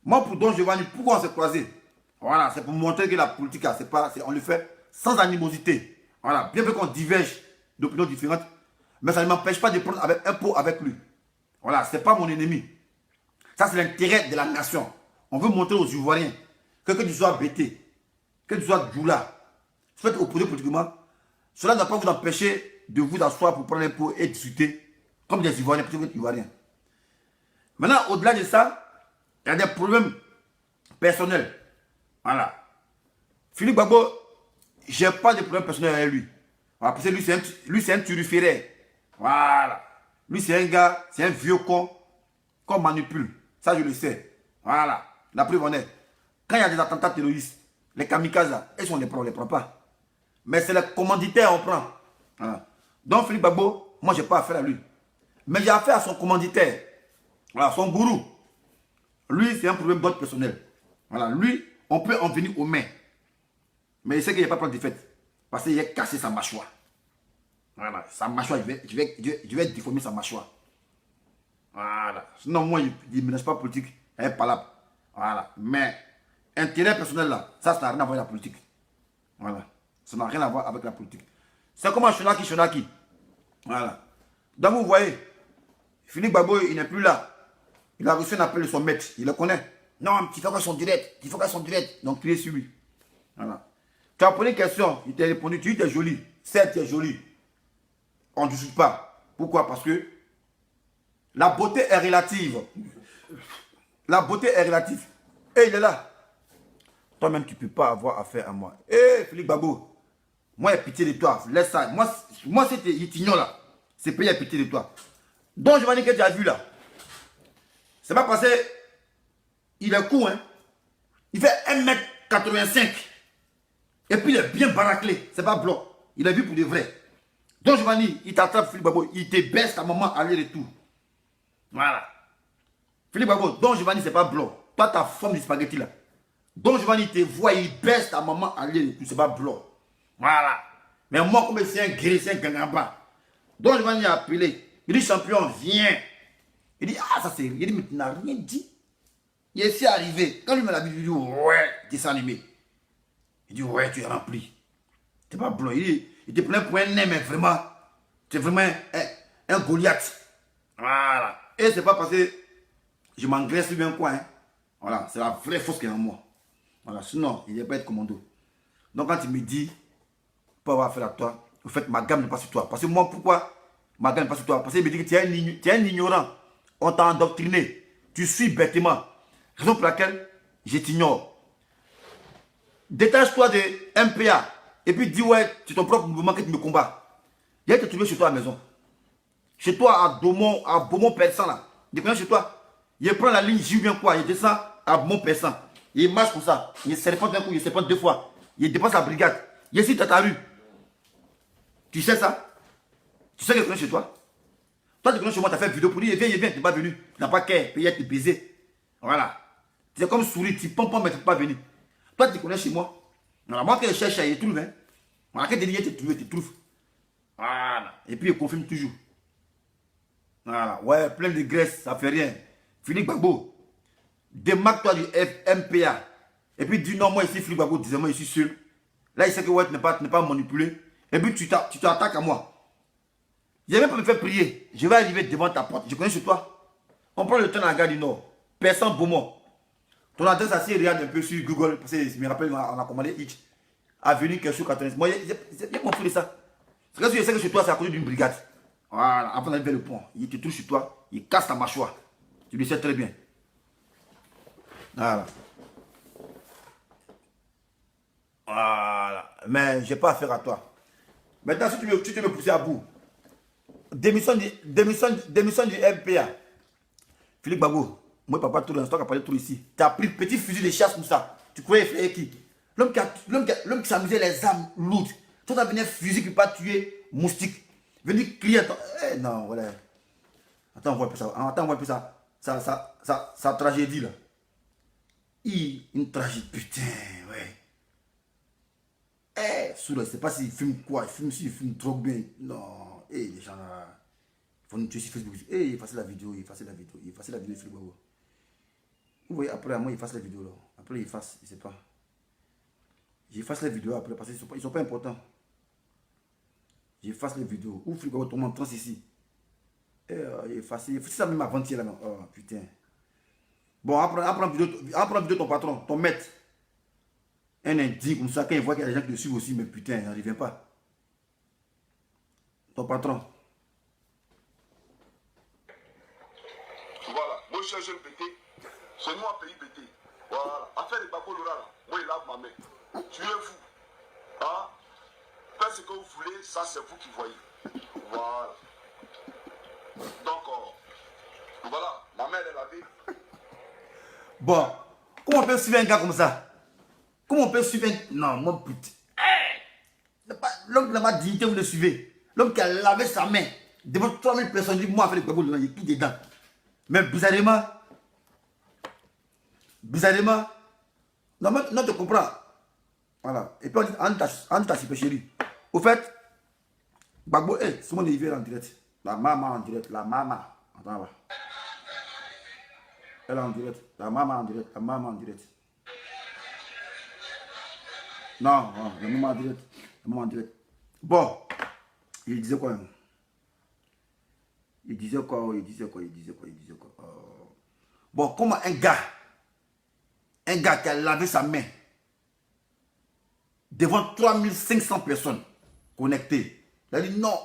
Moi, pour Don Giovanni, pourquoi on s'est croisés? Voilà, c'est pour montrer que la politique, on le fait sans animosité. Voilà. Bien qu'on diverge d'opinions différentes, mais ça ne m'empêche pas de prendre un pot avec lui. Voilà, c'est pas mon ennemi. Ça, c'est l'intérêt de la nation. On veut montrer aux Ivoiriens que tu sois bêté, que tu sois Djoula, soit opposé politiquement, cela ne va pas vous empêcher de vous asseoir pour prendre un pot et discuter comme des Ivoiriens, plutôt que des Ivoiriens. Maintenant, au-delà de ça, il y a des problèmes personnels. Voilà. Philippe Gbagbo, je n'ai pas de problème personnel avec lui. Voilà, parce que lui, c'est un turiféraire. Voilà. Lui, c'est un gars, c'est un vieux con qu'on manipule. Ça, je le sais. Voilà. La preuve en est. Quand il y a des attentats terroristes, les kamikazes, ils on les prend, on ne les prend pas. Mais c'est le commanditaire on prend. Voilà. Donc, Philippe Gbagbo, moi, je n'ai pas affaire à lui. Mais j'ai affaire à son commanditaire. Voilà, son gourou. Lui, c'est un problème d'ordre personnel. Voilà, lui, on peut en venir aux mains. Mais il sait qu'il n'y a pas de défaite. Parce qu'il a cassé sa mâchoire. Voilà, sa mâchoire, je vais déformer sa mâchoire. Voilà. Sinon, moi, je ne ménage pas politique. Elle est pas là. Voilà. Mais, intérêt personnel là, ça n'a rien à voir avec la politique. Voilà. Ça n'a rien à voir avec la politique. C'est comme Shonaki. Voilà. Donc, vous voyez, Philippe Gbagbo, il n'est plus là. Il a reçu un appel de son maître. Il le connaît. Non, il faut qu'à son direct. Il faut qu'à son direct. Donc, il est sur lui. Voilà. Tu as posé une question. Il t'a répondu. Tu es joli. Certes, tu es joli. On ne discute pas. Pourquoi? Parce que la beauté est relative. La beauté est relative. Et il est là. Toi-même, tu ne peux pas avoir affaire à moi. Hé, Philippe Gbagbo, moi, j'ai pitié de toi. Laisse ça. Moi c'était Itignon là. C'est pas, il a pitié de toi. Donc, je vais dire que tu as vu là. C'est pas passé. Il est court, hein. Il fait 1m85. Et puis, il est bien baraclé. C'est pas blanc. Il est vu pour de vrai. Donc, Giovanni, il t'attrape, Philippe Gbagbo. Il te baisse ta maman aller-retour. Voilà. Philippe Gbagbo, Don Giovanni, c'est pas blanc. Toi, ta forme du spaghetti là. Don Giovanni te voit, il baisse ta maman aller-retour. C'est pas blanc. Voilà. Mais moi, comme c'est un gris, c'est un gangamba. Don Giovanni a appelé. Il dit, champion, viens. Il dit, ah, ça c'est. Il dit, mais tu n'as rien dit. Il est ici arrivé. Quand lui me l'a dit, il dit, ouais, dessin animé. Il dit, ouais, tu es rempli. Tu n'es pas blanc. Il te prenait pour un nain, mais vraiment, tu es vraiment un Goliath. Voilà. Et c'est pas parce que je m'engraisse bien quoi. Hein. Voilà, c'est la vraie force qui est en moi. Voilà, sinon, il ne va pas être commando. Donc quand il me dit, pas avoir affaire à toi, au fait, ma gamme n'est pas sur toi. Parce que moi, pourquoi ma gamme n'est pas sur toi? Parce qu'il me dit que tu es un ignorant. On t'a endoctriné. Tu suis bêtement. Raison pour laquelle je t'ignore. Détache-toi de MPA. Et puis dis, ouais, c'est ton propre mouvement que tu me combats. Il a été trouvé chez toi à la maison. Chez toi à Beaumont-Persan là. Il est chez toi. Il prend la ligne, j'y viens quoi. Il descend à Beaumont-Persan. Il marche comme ça. Il se répand d'un coup, il se répand 2 fois. Il dépasse la brigade. Il est ici dans ta rue. Tu sais ça? Tu sais qu'il est chez toi? Toi, tu connais chez moi, tu as fait une vidéo pour lui. Il vient, tu n'es pas venu. Tu n'as pas qu'à payer te baiser. Voilà. C'est comme souris, tu pompes, mais tu n'es pas venu. Toi, tu connais chez moi. Voilà, moi, quand je cherche, il trouve. Hein. Voilà, quand tu trouves. Voilà. Et puis, il confirme toujours. Voilà. Ouais, plein de graisse, ça fait rien. Philippe Gbagbo, démarque-toi du MPA. Et puis, dis non, moi, ici, Philippe Gbagbo, disais-moi, je suis seul. Là, il sait que ouais, tu n'es pas manipulé. Et puis, tu t'attaques à moi. Je ne vais pas me faire prier. Je vais arriver devant ta porte. Je connais chez toi. On prend le temps dans la gare du Nord. Personne Beaumont. Ton adresse assez regarde un peu sur Google. Parce que je me rappelle, on a commandé Hitch. Avenue quelque chose 90. Moi, j'ai compris de ça. C'est que je sais que chez toi, c'est à côté d'une brigade. Voilà. Avant d'aller vers le pont, il te touche sur toi. Il casse ta mâchoire. Tu le sais très bien. Voilà. Voilà. Mais je n'ai pas affaire à toi. Maintenant, si tu veux me pousser à bout, démission du MPA. Philippe Gbagbo, moi papa tout l'instant qui a parlé tout ici. Tu as pris petit fusil de chasse comme ça. Tu croyais effrayer qui? L'homme qui s'amusait les armes lourdes. Toi tu as venu un fusil qui ne peut pas tuer moustique. Venu crier. Non, voilà. Attends, on voit un peu ça. Attends, on voit un peu ça. Ça tragédie là. Une tragédie, putain, ouais. Soula, je sais pas s'il filme quoi. Il filme trop bien. Non. Les gens là. Il faut nous tuer sur Facebook. Effacez la vidéo, effacez la vidéo, Philippe Gbagbo. Vous voyez, après, moi, il fasse la vidéo là. Après, il fasse, je sais pas. J'efface les vidéos après parce qu'ils sont pas importants. J'efface les vidéos. Ou Philippe Gbagbo tombe en transe ici. Effacer. C'est ça même avant-hier là. Oh putain. Bon, apprends vidéo ton patron, ton maître. Un indigne comme ça, quand il voit qu'il y a des gens qui le suivent aussi, mais putain, il n'en revient pas. Ton patron. Voilà, moi je cherche un pété, c'est moi un pays pété. Voilà, affaire de Bako Lora, moi il lave ma main. Tu es fou. Hein? Faites ce que vous voulez, ça c'est vous qui voyez. Voilà. Donc, voilà, ma mère est lavée. Bon, comment on peut suivre un gars comme ça? Comment on peut suivre un... Non, moi, putain. L'homme qui n'a pas de dignité, vous le suivez. L'homme qui a lavé sa main devant 3000 personnes, dit, moi, avec le Gbagbo, il est qui dedans? Mais bizarrement, non, tu comprends. Voilà. Et puis, on t'a super chéri. Au fait, Gbagbo, c'est mon hiver en direct. La maman en direct, la maman. Attends, là. Elle est en direct. La maman en direct. La maman en direct. Non, non, la maman en direct. La maman en direct. Bon, il disait quoi? Il disait quoi? Bon, comment un gars qui a lavé sa main devant 3500 personnes connectées, il a dit non,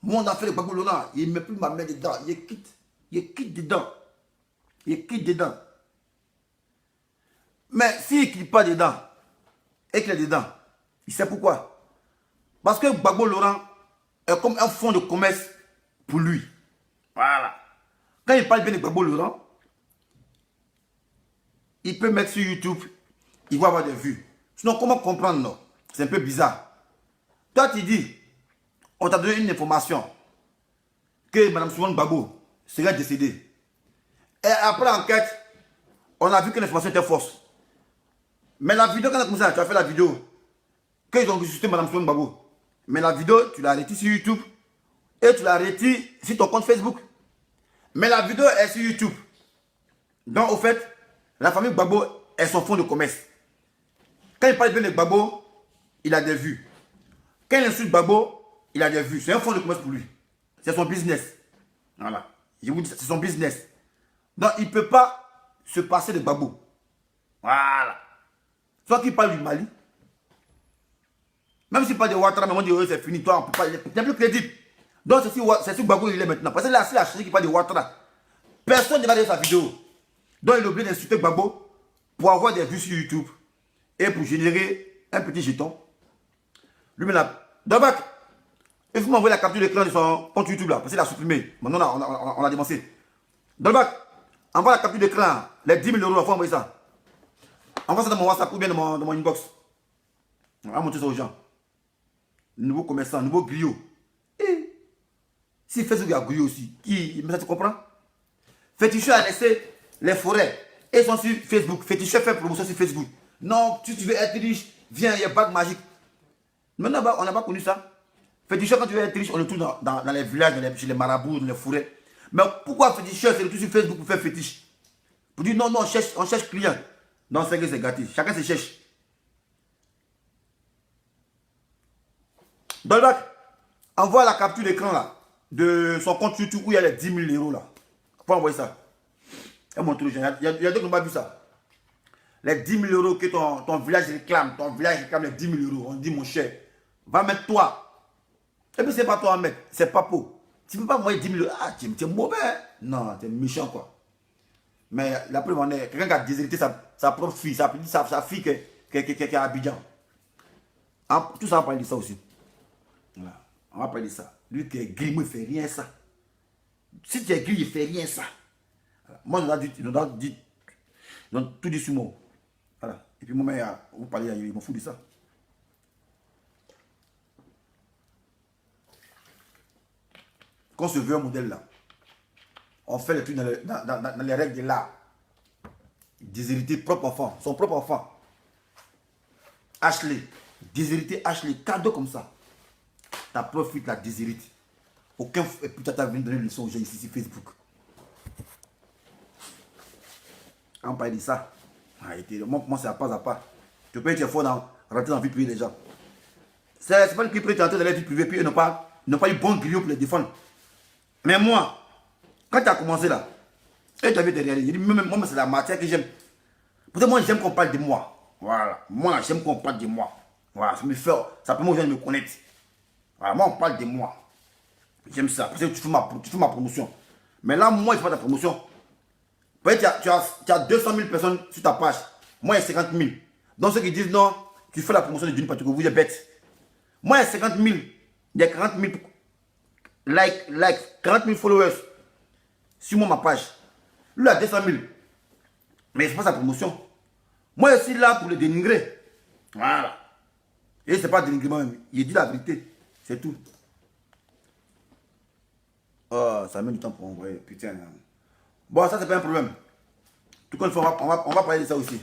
moi on a fait le Gbagbo Laurent, il ne met plus ma main dedans, il quitte dedans. Mais s'il ne quitte pas dedans, et qu'il est dedans, il sait pourquoi. Parce que Gbagbo Laurent est comme un fonds de commerce pour lui. Voilà. Quand il parle bien de Gbagbo Laurent, il peut mettre sur YouTube, il va avoir des vues. Sinon, comment comprendre, non? C'est un peu bizarre. Toi, tu dis, on t'a donné une information que Mme Soumane Gbagbo serait décédée. Et après l'enquête, on a vu que l'information était fausse. Mais la vidéo, quand tu as fait la vidéo, qu'ils ont ressuscité Mme Soumane Gbagbo, mais la vidéo, tu l'as arrêtée sur YouTube et tu l'as arrêtée sur ton compte Facebook. Mais la vidéo est sur YouTube. Donc, au fait, la famille Gbagbo est son fonds de commerce. Quand il parle bien de Gbagbo, il a des vues. Quand il insulte Gbagbo, il a des vues. C'est un fonds de commerce pour lui. C'est son business. Voilà. Je vous dis, c'est son business. Donc, il ne peut pas se passer de Gbagbo. Voilà. Soit qu'il parle du Mali. Même s'il parle de Ouattara, mais on dit, c'est fini. Toi, on peut pas. Il n'est plus crédible. Donc, c'est sur Gbagbo il est maintenant. Parce que là, c'est la chérie qui parle de Ouattara. Personne ne va dire sa vidéo. Donc, il est obligé d'insulter Gbagbo pour avoir des vues sur YouTube et pour générer un petit jeton. Lui, maintenant, Dabac, il faut m'envoyer la capture d'écran de son compte YouTube là, parce qu'il a supprimé. Maintenant, on a dévancé. Dabac, envoie la capture d'écran, les 10 000 euros, il faut envoyer ça. Envoie ça dans mon WhatsApp ou bien dans mon inbox. On va montrer ça aux gens. Nouveau commerçant, nouveau griot. Et si Facebook a griot aussi, mais ça tu comprends? Féticheur a laissé les forêts. Et ils sont sur Facebook. Féticheur fait promotion sur Facebook. Non, si tu veux être riche, viens, il y a bague magique. Maintenant, on n'a pas connu ça. Féticheur, quand tu veux être riche, on le trouve dans les villages, chez les marabouts, dans les forêts. Mais pourquoi féticheur, c'est le tout sur Facebook pour faire fétiche? Pour dire non, on cherche client. Non, c'est que c'est gâté. Chacun se cherche. Dolbach, envoie la capture d'écran là, de son compte YouTube où il y a les 10 000 euros là. Faut envoyer ça. Et montre aux gens. Il y a d'autres qui n'ont pas vu ça. Les 10 000 euros que ton village réclame, les 10 000 euros. On dit, mon cher, va mettre toi. Et puis, c'est pas toi à mettre, c'est Papo. Tu ne peux pas envoyer 10 000 euros. Ah, tu es mauvais. Non, tu es méchant, quoi. Mais la preuve en est, quelqu'un qui a déserté sa propre fille, sa fille qui est à Abidjan. Tout ça, on va parler de ça aussi. Voilà. On va parler de ça. Lui qui est gris, moi, il ne fait rien ça. Si tu es gris, il ne fait rien ça. Voilà. Moi, je dois tout dit sur moi. Voilà. Et puis, moi, vous parlez, il m'en fout de ça. Quand on se veut un modèle là, on fait le truc dans les règles de l'art. Déshériter propre enfant, son propre enfant. Ashley, déshériter Ashley, cadeau comme ça. Ta profite la déshérite. Aucun putain t'a venu donner une leçon aux gens ici sur Facebook. On parle de ça. Moi, c'est à pas à pas. Tu peux être fort dans rentrer dans la vie privée des gens. C'est pas le plus près de rentrer dans la vie privée, puis ils n'ont pas eu bon griot pour les défendre. Mais moi, quand tu as commencé là, et tu avais derrière, j'ai dit, moi, c'est la matière que j'aime. Peut-être moi, j'aime qu'on parle de moi. Voilà. Moi, j'aime qu'on parle de moi. Voilà. Ça permet aux gens de me connaître. Voilà. Moi, on parle de moi. J'aime ça. Parce que tu fais ma promotion. Mais là, moi, je fais ta promotion. Peut-être tu as 200 000 personnes sur ta page. Moi, il y a 50 000. Donc, ceux qui disent non, tu fais la promotion de Juni Patrick, vous êtes bête. Moi, il y a 50 000. Il y a 40 000 likes, 40 000 followers sur ma page. Lui, il a 200 000. Mais c'est pas sa promotion. Moi, je suis là pour le dénigrer. Voilà. Et c'est pas dénigrement même. Il dit la vérité. C'est tout. Oh, ça met du temps pour envoyer. Putain. Bon, ça, c'est pas un problème. Tout cas, on va parler de ça aussi.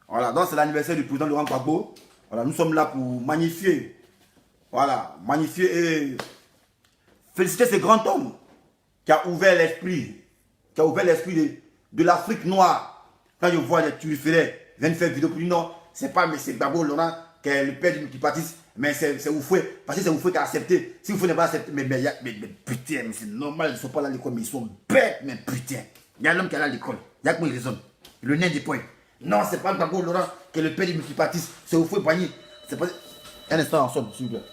Voilà. Donc, c'est l'anniversaire du président Laurent Gbagbo. Voilà. Nous sommes là pour magnifier. Voilà. Magnifier et féliciter ce grand homme qui a ouvert l'esprit. Qui a ouvert l'esprit de l'Afrique noire, quand je vois les turiféraires viennent faire vidéo pour dire non, c'est pas M. Gbagbo Laurent qui est le père du multipartisme, mais c'est Oufoué, parce que c'est Oufoué qui a accepté. Si Oufoué n'est pas accepté, mais putain, mais c'est normal, ils ne sont pas là à l'école, mais ils sont bêtes, mais putain. Il y a l'homme qui est là à l'école, il y a comment il raisonne, le nez des points. Non, c'est pas Gbagbo Laurent qui est le père du multipartisme, c'est Oufoué Pagny. C'est pas... Un instant en sorte, s'il vous plaît.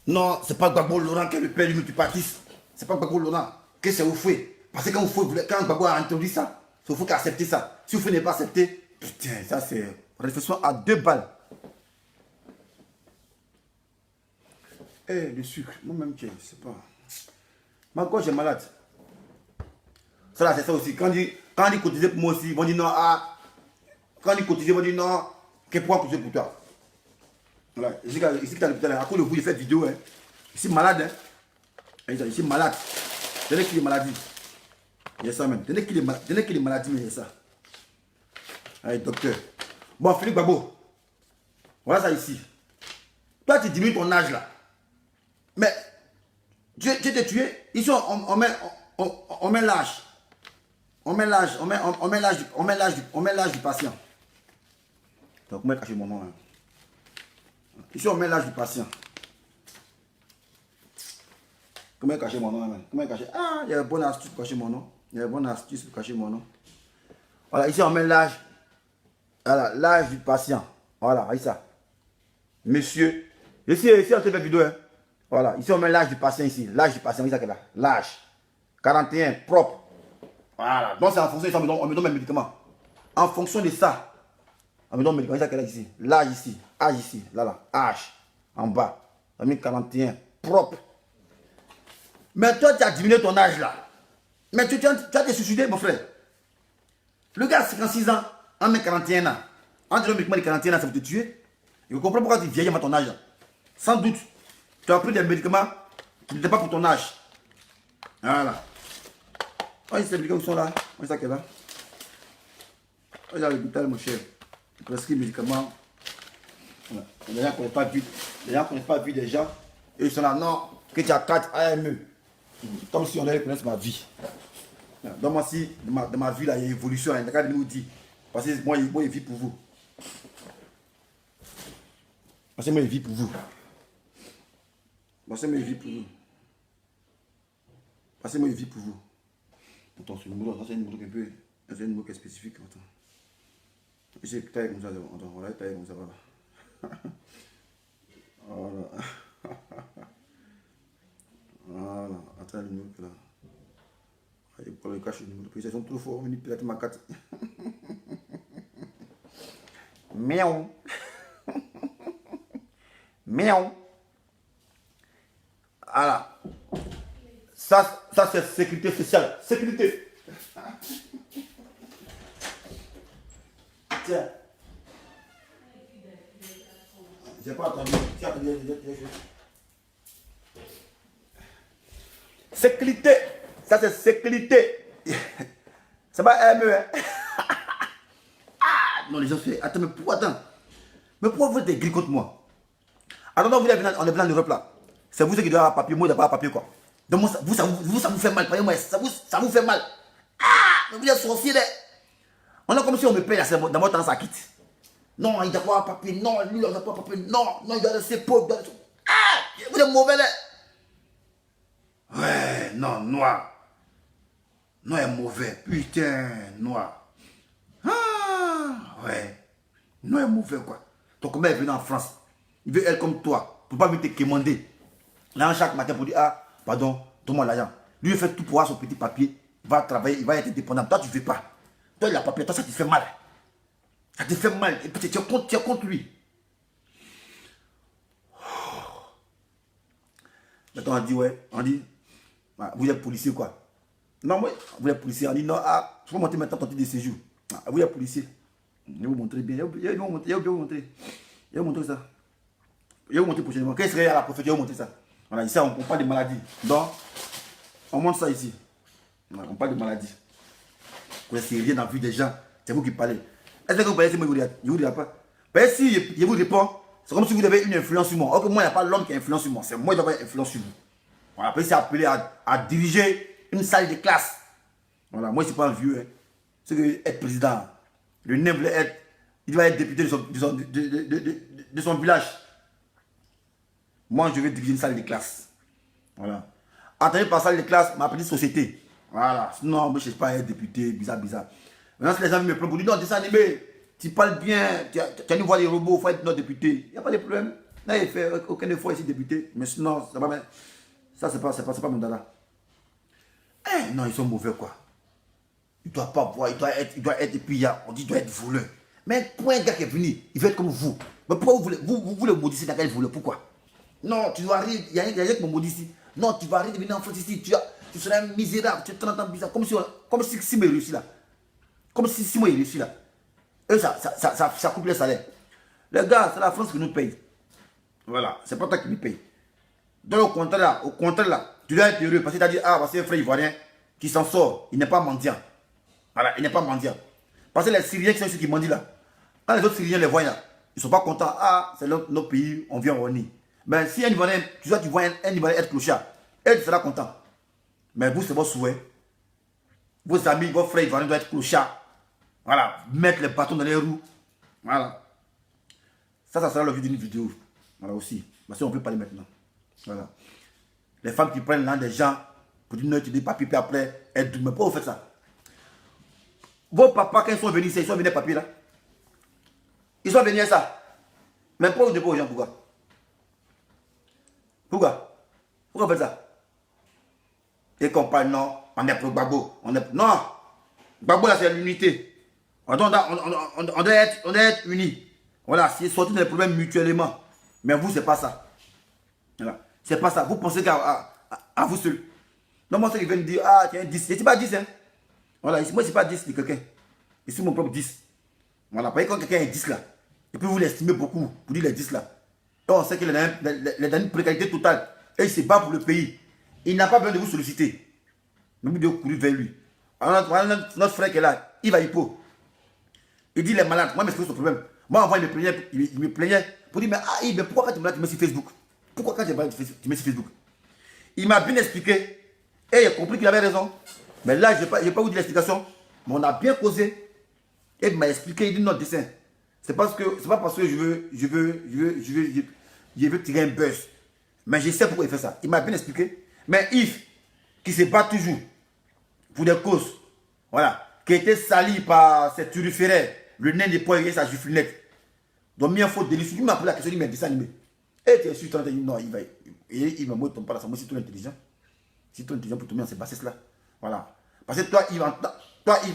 Non, c'est pas Gbagbo Laurent qui est le père du multipartisme. C'est pas Gbagbo Laurent. Que c'est Oufoué. Parce que quand Gbagbo a introduit ça, c'est Oufoué qui a accepté ça. Si Oufoué n'est pas accepté, putain, ça c'est réflexion à 2 balles. Eh, le sucre, moi-même, je sais pas. Ma gorge est malade. Ça là, c'est ça aussi. Quand on dit cotiser pour moi aussi, ils vont dire non, ah. Quand on dit cotiser, ils vont dire non, qu'est-ce qu'on cotiser pour toi? Voilà, ici, tu as l'hôpital, à cause de vous, il fait vidéo. Hein. Ici, malade. Hein. Ici, malade. Tenez qu'il est maladie. Il y a ça même. Tenez qu'il est maladie, mais il y a ça. Allez, docteur. Bon, Philippe Gbagbo. Voilà ça ici. Toi, tu diminues ton âge là. Mais, tu t'es tué. Ici, on met l'âge. On met l'âge du patient. Donc, comment cacher mon nom hein? Ici, on met l'âge du patient. Comment cacher mon nom? Comment cacher? Ah, il y a une bonne astuce pour cacher mon nom. Il y a une bonne astuce pour cacher mon nom. Voilà, ici, on met l'âge. Voilà, l'âge du patient. Voilà, voyez ça. Monsieur. Ici, on fait la vidéo. Hein. Voilà, ici, on met l'âge du patient ici. L'âge du patient, voyez ça là. L'âge. 41, propre. Voilà. Donc, c'est en fonction de ça, on me donne mes médicaments. En fonction de ça. On me donne mes médicaments, voyez ça là ici. L'âge ici. Âge ici, là, âge, en bas, 41, propre. Mais toi, tu as diminué ton âge là. Mais tu as te suicidé, mon frère. Le gars a 56 ans, en 41 ans. En disant médicament de 41 ans, ça va te tuer. Je comprends pourquoi tu vieillis à ton âge. Sans doute, tu as pris des médicaments qui n'étaient pas pour ton âge. Voilà. Oh, ces médicaments qui sont là. C'est ça qui est là. Oh, il y a l'hôpital, mon cher. Prescrit médicaments. Voilà. Les gens ne connaissent pas vite. Les gens ne connaissent pas vite des gens. Et ils sont là, non, que tu as 4 AME. Comme si on allait connaître ma vie. Donc moi, si dans ma vie, là, il y a une évolution. Il y a nous dit. Parce que moi, je vis pour vous. Parce que moi, je vis pour vous. Parce que moi, je vis pour vous. Parce que moi, je vis pour vous. Attends, ce numéro, ça c'est un numéro qui peut. C'est un numéro qui est spécifique. Attends. J'ai taillé comme ça. Attends, on va tailler comme ça. Voilà. Voilà. Voilà. Attends le numéro là. Il faut le cacher le numéro. Ils sont trop forts. Ils piratent ma carte. Miaou. Miaou. Voilà. Ça c'est sécurité sociale. Sécurité. Tiens. J'ai pas entendu. Sécurité. Ça c'est sécurité. Ça va aimer. Hein? Ah, non, les gens font. Attends, mais pourquoi vous êtes des gris contre moi? Attends, on est venu en Europe là. C'est vous qui doivent avoir papier, moi je n'ai pas papier quoi. Donc moi, ça vous fait mal. Moi, ça vous fait mal. Ah, mais vous êtes sorcier là. On a comme si on me paye dans votre temps, ça quitte. Non, il doit pas avoir papier. Non, lui, il doit pas avoir papier. Non, il doit laisser pauvre. Ah, vous êtes mauvais là. Ouais, non, noir. Non, il est mauvais. Putain, noir. Ah, ouais. Non, il est mauvais quoi. Donc, comment elle est venue en France? Il veut elle comme toi. Pour pas venir te commander. Là, chaque matin pour dire, ah, pardon, donne-moi l'argent. Lui, il fait tout pour avoir son petit papier. Il va travailler, il va être dépendant. Toi, tu ne veux pas. Toi, il a papier. Toi, ça te fait mal. Ça te fait mal. Et puis, tu es contre lui. Maintenant, on dit, ouais, on dit, ah, vous êtes policier quoi? Non, oui, vous êtes policier. On dit, non, ah, je vais monter maintenant ton titre de séjour. Ah, vous êtes policier. Je vais vous montrer bien. Je vais vous montrer. Je vais vous montrer ça. Je vais vous montrer prochainement. Quand il serait à la préfecture, je vais vous montrer ça. Voilà, ici, on parle de maladies. Donc, On montre ça ici. On parle de maladie. Vous n'avez rien dans la vie des gens. C'est vous qui parlez. Est-ce que vous parlez si moi je vous dirai pas? Parce que si je vous réponds, c'est comme si vous avez une influence sur moi. Or que moi, il n'y a pas l'homme qui a influence sur moi. C'est moi qui dois avoir influence sur vous. Voilà. Après, c'est appelé à diriger une salle de classe. Voilà. Moi, je ne suis pas un vieux. Hein. C'est que être président. Le nain voulait être. Il doit être député de son village. Moi, je vais diriger une salle de classe. Voilà. Attendez par salle de classe, ma petite société. Voilà. Sinon, moi, je ne cherche pas à être député, bizarre. Maintenant, si les gens me prennent pour dire non, dessin animé, tu parles bien, tu as une voix des robots, il faut être notre député. Il n'y a pas de problème. Là, il fait aucun effort ici, député. Mais sinon, ça va bien. Ça, c'est pas mon dada. Eh, non, ils sont mauvais, quoi. Il ne doit pas boire, il doit être, et puis on dit qu'il doit être voleur. Mais pour un gars qui est venu, il veut être comme vous. Mais pourquoi vous le maudissez dans quel voleur? Pourquoi? Non, tu dois arriver, il y a rien qui me maudit ici. Non, tu vas arriver de venir en France ici, tu seras un misérable, tu es 30 ans bizarre, comme si moi il réussit là. Comme si moi il réussit là. Et ça coupe les salaires. Les gars, c'est la France qui nous paye. Voilà, c'est pas toi qui nous paye. Donc au contraire là, tu dois être heureux parce que tu as dit, ah, c'est un frère ivoirien qui s'en sort, il n'est pas mendiant. Voilà, il n'est pas mendiant. Parce que les Syriens qui sont ceux qui mendient là, quand les autres Syriens les voient là, ils ne sont pas contents. Ah, c'est notre pays, on vient en Rwanda. Mais si un Ivoirien, tu vois un Ivoirien être clochard, elle sera content. Mais vous, c'est votre souhait. Vos amis, vos frères Ivoiriens doivent être clochards. Voilà, mettre les bâtons dans les roues. Voilà. Ça sera l'objet d'une vidéo. Voilà aussi. Parce qu'on peut parler maintenant. Voilà. Les femmes qui prennent l'un des gens pour dire non, tu dis papier, puis après, elles disent, mais pourquoi vous faites ça? Vos papas, quand ils sont venus ici, ils sont venus papier là. Ils sont venus à ça. Mais pourquoi vous ne dites pas aux gens pourquoi? Pourquoi? Pourquoi vous faites ça? Et qu'on parle, non, on est pour Gbagbo. Non, Gbagbo là c'est l'unité. On doit être unis. Voilà, c'est sortir des problèmes mutuellement. Mais vous, c'est pas ça. Voilà. C'est pas ça. Vous pensez qu'à vous seul. Non, moi, ceux qui viennent dire, ah, tu es un 10. Je ne suis pas 10, hein. Voilà, ici, moi, je ne suis pas 10 de quelqu'un. Je suis mon propre 10. Voilà, parce que quand quelqu'un est 10 là, et puis vous l'estimez beaucoup pour dire les 10 là. Donc, on sait qu'il a une précarité totale. Et il se bat pour le pays. Il n'a pas besoin de vous solliciter. Mais vous devez courir vers lui. Alors, notre frère qui est là, il va hypo. Il dit, il est malade. Moi, je m'explique son problème. Moi, avant, il me plaignait pour dire, mais pourquoi quand tu me mets sur Facebook? Pourquoi quand tu me mets sur Facebook? Il m'a bien expliqué. Et il a compris qu'il avait raison. Mais là, je n'ai pas eu de l'explication. Mais on a bien causé. Et il m'a expliqué, il dit notre dessin. C'est pas parce que je veux tirer un buzz. Mais je sais pourquoi il fait ça. Il m'a bien expliqué. Mais Yves, qui se bat toujours pour des causes, voilà, qui a été sali par ces turiféraires, le nain des poils et sa giflinette, donc mis en faute de l'issue. Il m'a posé la question, il m'a dit ça animé. Et tu es sûr, non, il m'a dit, ton pas là, moi, c'est tout intelligent. C'est tout intelligent pour tomber dans ces bassesses là. Voilà. Parce que toi, Yves, en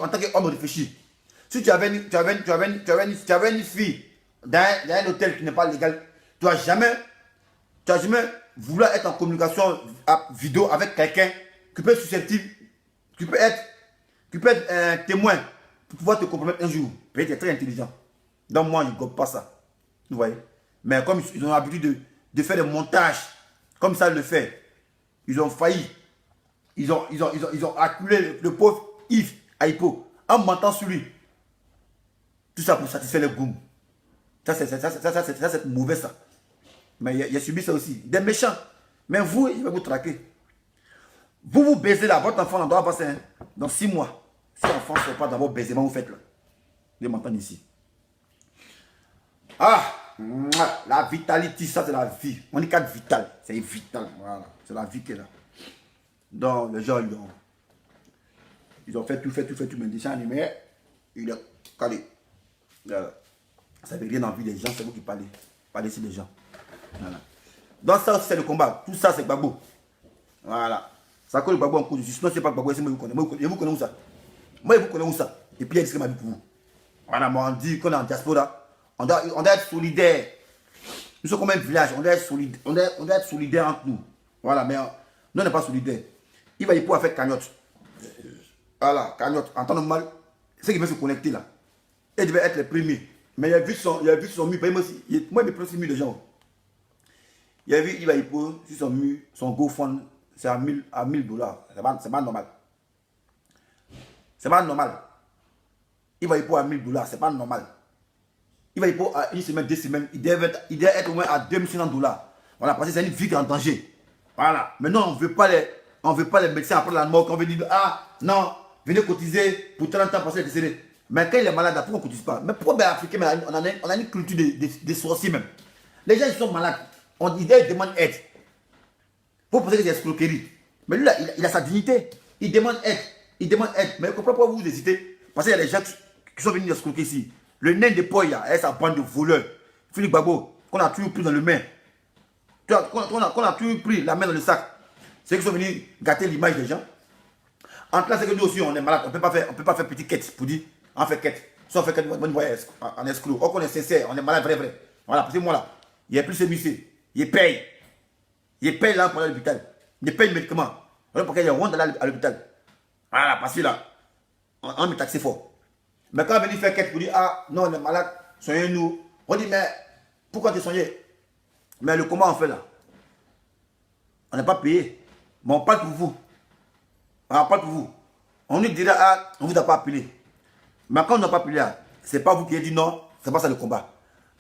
tant qu'homme réfléchi, si tu avais une fille dans un hôtel qui n'est pas légal, tu n'as jamais vouloir être en communication vidéo avec quelqu'un qui peut être susceptible, qui peut être un témoin pour pouvoir te compromettre un jour. Peut-être qu'il est très intelligent. Donc moi, je ne gobe pas ça. Vous voyez. Mais comme ils ont l'habitude de faire des montages, comme ça le fait, ils ont failli. Ils ont acculé le pauvre Yves à Hippo en mentant sur lui. Tout ça pour satisfaire les goûts. Ça, c'est mauvais ça. Mais il a subi ça aussi. Des méchants. Mais vous, il va vous traquer. Vous baisez là. Votre enfant doit passer dans 6 mois. Si l'enfant ne sait pas d'abord baiser, vous faites là. Vous m'entendez ici. Ah, la vitalité, ça c'est la vie. On dit 4 vital. C'est vital. Voilà. C'est la vie qui est là. Donc, les gens, ils ont fait tout, mais des gens animés, il est calé. Ça veut rien dans la vie des gens, c'est vous qui parlez. Parlez ici des gens. Voilà. Donc ça c'est le combat. Tout ça c'est Gbagbo. Voilà. Ça colle Gbagbo en cours de justice. Sinon c'est pas Gbagbo, c'est moi qui vous connais. Je vous connais où ça? Moi je vous connais où ça? Et puis il y a ce que ma vie pour vous. Voilà, moi on dit qu'on est en diaspora. On doit être solidaire. Nous sommes comme un village, on doit être solidaire. On doit être solidaire entre nous. Voilà, mais nous on n'est pas solidaire. Il va y pouvoir faire cagnotte. Voilà, cagnotte. En temps normal, c'est qu'il veut se connecter là. Il devait être le premier. Mais il a vu son mur. Moi je me prends 6 000 de gens. Il a vu, il va y pour sur son mur, son GoFund, c'est à 1000 dollars. C'est pas normal. C'est pas normal. Il va y pour à 1000 dollars, c'est pas normal. Il va y pour à une semaine, 2 semaines, il doit être au moins à 2500 dollars. Voilà, parce que c'est une vie qui est en danger. Voilà. Maintenant, on ne veut pas les médecins après la mort, on veut dire, ah non, venez cotiser pour 30 ans, parce qu'il est décédé. Mais quand il est malade, pourquoi on ne cotise pas? Mais pourquoi les Africains, on a une culture des sorciers même. Les gens, ils sont malades. Ils demandent aide. Vous pensez que c'est escroquerie. Mais lui, là, il a sa dignité. Il demande aide. Il demande aide. Mais je ne comprends pas pourquoi vous hésitez. Parce qu'il y a des gens qui sont venus escroquer ici. Le nain de Poya, et sa bande de voleurs. Philippe Gbagbo, qu'on a toujours pris dans le main. Qu'on a toujours pris la main dans le sac. C'est qu'ils sont venus gâter l'image des gens. En classe, c'est que nous aussi, on est malade. On ne peut pas faire petit quête pour dire, on fait quête. Si on fait quête, on voit en escroc. On est sincère, on est malade, vrai. Voilà, parce que moi là, il n'y a plus ce musée. Il paye. Il paye là pour aller à l'hôpital. Il paye le médicament. Voilà pourquoi il y a honte d'aller à l'hôpital. Voilà, parce que là, on me taxe fort. Mais quand on vient faire quête pour dire, ah non, on est malade, soignez-nous. On dit, mais pourquoi tu es soigné? Mais le comment on fait là? On n'est pas payé. Mais on parle pour vous. On parle pour vous. On nous dira, ah, on ne vous a pas appelé. Mais quand on n'a pas appelé, ce n'est pas vous qui avez dit non, c'est pas ça le combat.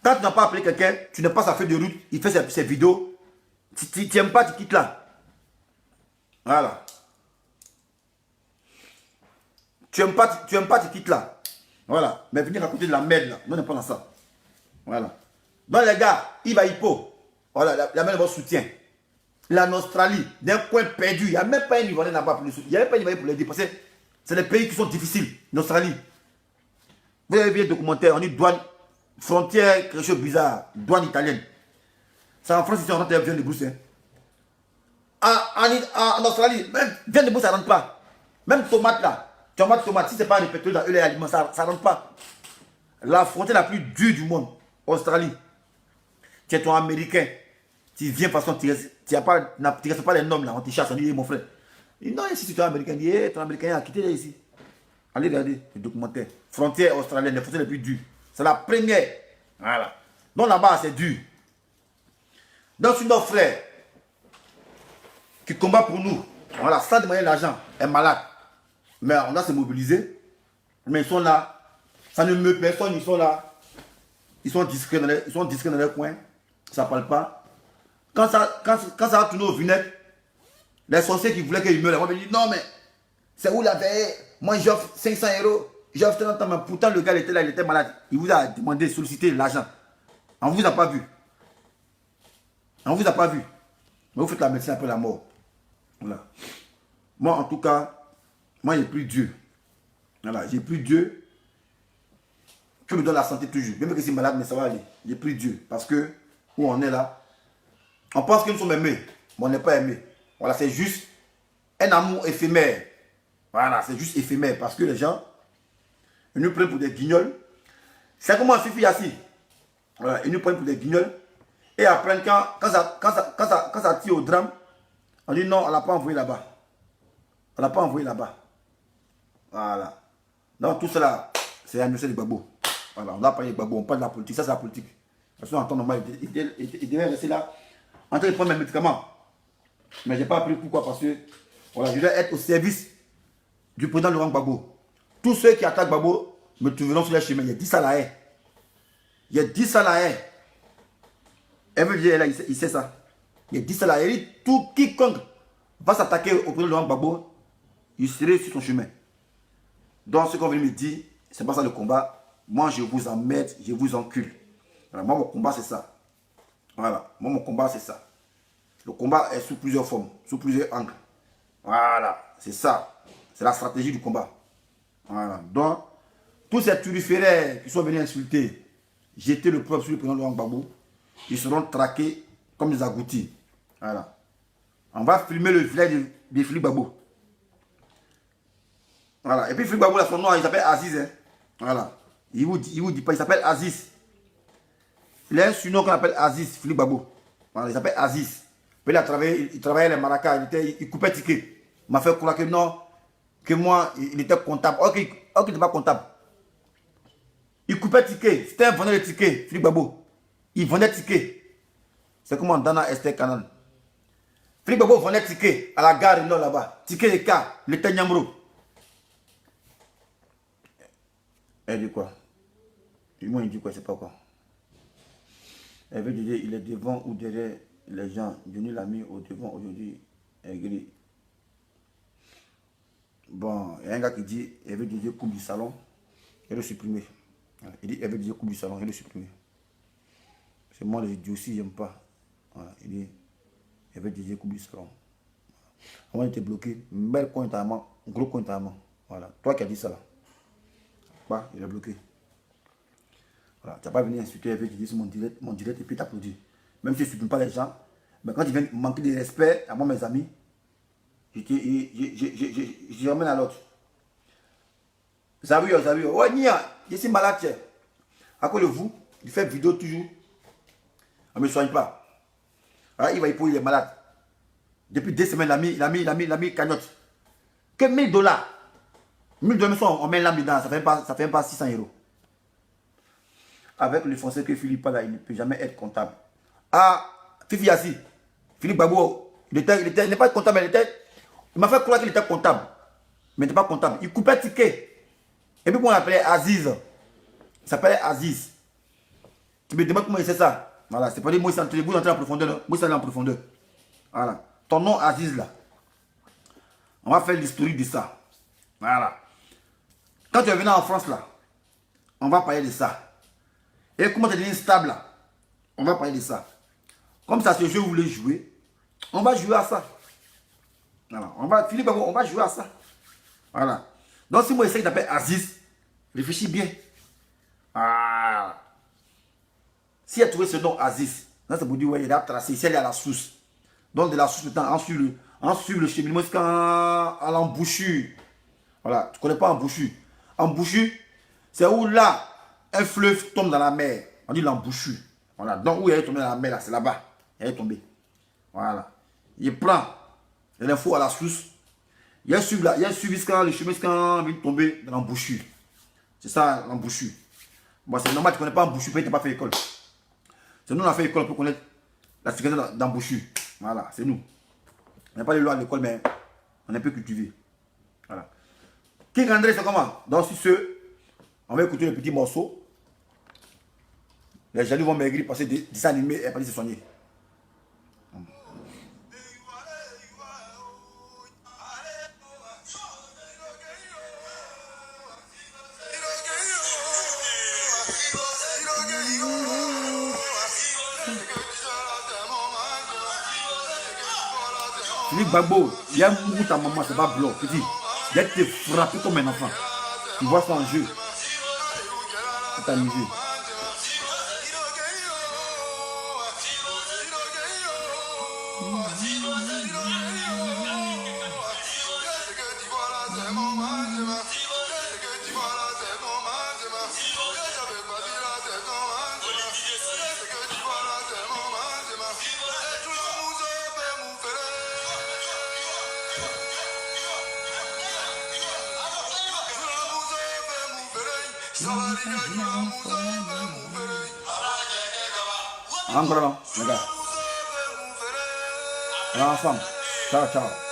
Quand tu n'as pas appelé quelqu'un, tu n'es pas sa feuille de route, il fait ses vidéos. Tu n'aimes pas, tu quittes là. Voilà. Tu n'aimes pas, tu quittes là. Voilà. Mais venir raconter de la merde là, on n'est pas dans ça. Voilà. Donc les gars, il va hippo. Voilà, il y a même votre soutien. La Australie, d'un coin perdu, il n'y a même pas un Ivoirien là-bas pour le soutien. Il n'y a même pas un Ivoirien pour les dépasser. C'est les pays qui sont difficiles, l'Australie. Vous avez vu les documentaires, on dit douane, frontière, quelque chose de bizarre, douane italienne. C'est en France, ici, on rentre viande de brousse. En Australie, même viande de brousse, ça ne rentre pas. Même tomate là, tomate, si ce n'est pas répété dans les aliments, ça ne rentre pas. La frontière la plus dure du monde, Australie. Tu es ton américain, tu viens façon, tu ne restes pas les noms là, on te chasse, on dit, mon frère. Il dit, non, ici, tu es américain, il dit, ton américain a quitté ici. Allez regarder le documentaire. Frontière australienne, les frontières les plus dures. C'est la première. Voilà. Donc là-bas, c'est dur. Donc, c'est notre frère qui combat pour nous. Voilà, sans demander l'argent, est malade. Mais on doit se mobiliser. Mais ils sont là. Ça ne meurt personne, ils sont là. Ils sont discrets dans leur coin. Ça ne parle pas. Quand ça va tourner au vinaigre, les sorciers qui voulaient qu'ils meurent, ils vont me dire non, mais c'est où la veille? Moi, j'offre 500 €. J'offre 30 ans, mais pourtant, le gars, il était là, il était malade. Il vous a demandé, sollicité l'argent. On ne vous a pas vu. On ne vous a pas vu. Mais vous faites la médecine après la mort. Voilà. Moi, en tout cas, moi, j'ai plus Dieu. Voilà, j'ai plus Dieu. Que me donne la santé toujours. Même que c'est malade, mais ça va aller. J'ai plus Dieu. Parce que, où on est là, on pense que nous sommes aimés. Mais on n'est pas aimés. Voilà, c'est juste un amour éphémère. Voilà, c'est juste éphémère. Parce que les gens, ils nous prennent pour des guignols. C'est comme un fifi assis. Voilà, ils nous prennent pour des guignols. Et après, quand ça tire au drame, on dit non, on ne l'a pas envoyé là-bas. On ne l'a pas envoyé là-bas. Voilà. Donc tout cela, c'est l'anniversaire de Gbagbo. Voilà, on doit parler de Gbagbo, on parle de la politique. Ça, c'est la politique. Parce qu'en temps normal, il devait rester là en train de prendre mes médicaments. Mais je n'ai pas appris pourquoi. Parce que voilà, je dois être au service du président Laurent Gbagbo. Tous ceux qui attaquent Gbagbo me trouveront sur les chemins. Il y a 10 salariés. Il y a 10 salariés. Il sait ça. Il y a 10 salariés. Tout quiconque va s'attaquer au président Laurent Gbagbo, il serait sur son chemin. Donc ce qu'on vient me dire, c'est pas ça le combat. Moi je vous emmerde, je vous encule. Voilà, moi mon combat c'est ça. Voilà, moi mon combat c'est ça. Le combat est sous plusieurs formes, sous plusieurs angles. Voilà, c'est ça. C'est la stratégie du combat. Voilà, donc tous ces turiféraires qui sont venus insulter, jeter le preuve sur le président Laurent Gbagbo, ils seront traqués comme des agoutis. Voilà. On va filmer le village de Philippe Gbagbo. Voilà. Et puis Philippe Gbagbo, là, son nom, il s'appelle Aziz. Hein. Voilà. Il vous dit pas, il s'appelle Aziz. Il a un surnom qu'on appelle Aziz, Philippe Gbagbo. Voilà, il s'appelle Aziz. Puis il travaillait les maracas, il coupait ticket. Il m'a fait croire que non, que moi, il était comptable. Ok, il n'était pas comptable. Il coupait ticket. C'était un vendeur de tickets, Philippe Gbagbo. Il vendait tickets. C'est comme Dana Esther Canal. Philippe Gbagbo vendait ticket à la gare Nord là-bas. Ticket de car, le Tenyambro. Elle dit quoi? Moi, il dit quoi, c'est pas quoi. Elle veut dire, il est devant ou derrière les gens. Johnny l'a mis au devant aujourd'hui. Elle dit. Bon, il y a un gars qui dit, elle veut dire coupe du salon. Elle le supprimer. Il dit, elle veut dire coupe du salon, elle le supprimer. C'est moi, je dis aussi, j'aime pas. Voilà, il dit, elle veut dire coupe du salon. On était bloqué, bel coin d'amant, gros coin d'amant. Voilà, toi qui as dit ça là. Bah, il est bloqué. Voilà, tu n'as pas venu insulter, elle veut dire sur mon direct et puis t'applaudir. Même si je ne supprime pas les gens, mais quand ils viennent manquer de respect à moi, mes amis, je ramène à l'autre. Zabio, ouais, Nia, je suis malade, tiens. À cause de vous, il fait vidéo toujours. On ne me soigne pas. Alors, il va y pour il est malade. Depuis 2 semaines, il a mis cagnotte. Que 1000 $. 1000 $, on met l'âme dedans, ça fait pas 600 €. Avec le français que Philippe a là, il ne peut jamais être comptable. Ah, Fifi Yassi, Philippe Gbagbo, il n'est pas comptable, il m'a fait croire qu'il était comptable. Mais il n'était pas comptable. Il coupait ticket. Et puis on l'appelait Aziz. Il s'appelait Aziz. Tu me demandes comment il sait ça? Voilà, c'est pas dire moi, vous entrez en profondeur. Moi, c'est en profondeur. Voilà. Ton nom Aziz là. On va faire l'historique de ça. Voilà. Quand tu es venu en France là, on va parler de ça. Et comment tu es devenu stable là, on va parler de ça. Comme ça, ce jeu vous voulez jouer, on va jouer à ça. Voilà. Philippe, on va jouer à ça. Voilà. Donc si moi j'essaie d'appeler Aziz, réfléchis bien. Ah. Si elle a trouvé ce nom Aziz, là c'est pour dire ouais, il a tracé, si elle est à la source. Donc de la source maintenant, en sur le cheminement à l'embouchure. Voilà, tu ne connais pas embouchure. Embouchure, c'est où là, un fleuve tombe dans la mer. On dit l'embouchure. Voilà, donc où il est tombé dans la mer là, c'est là-bas. Il est tombé. Voilà. Il prend l'info à la source. Il y a un suivi quand le chemin quand il tomber dans l'embouchure. C'est ça l'embouchure. Bon, c'est normal, tu ne connais pas embouchure, tu n'as pas fait école. C'est nous, on a fait école pour connaître la sécurité d'embouchure. Voilà, c'est nous. On n'a pas les lois à l'école, mais on est un peu cultivé. Voilà. King André, c'est comment? Donc, si ce, on va écouter le petit morceau. Les jaloux vont maigrir parce que des dessins animés et pas de se soigner. Philippe Gbagbo, il y a un mou ta maman, c'est pas blanc. Petit, il a été frappé comme un enfant. Tu vois ça en jeu. C'est amusé. Encore là, les gars. Ensemble. Ciao, ciao.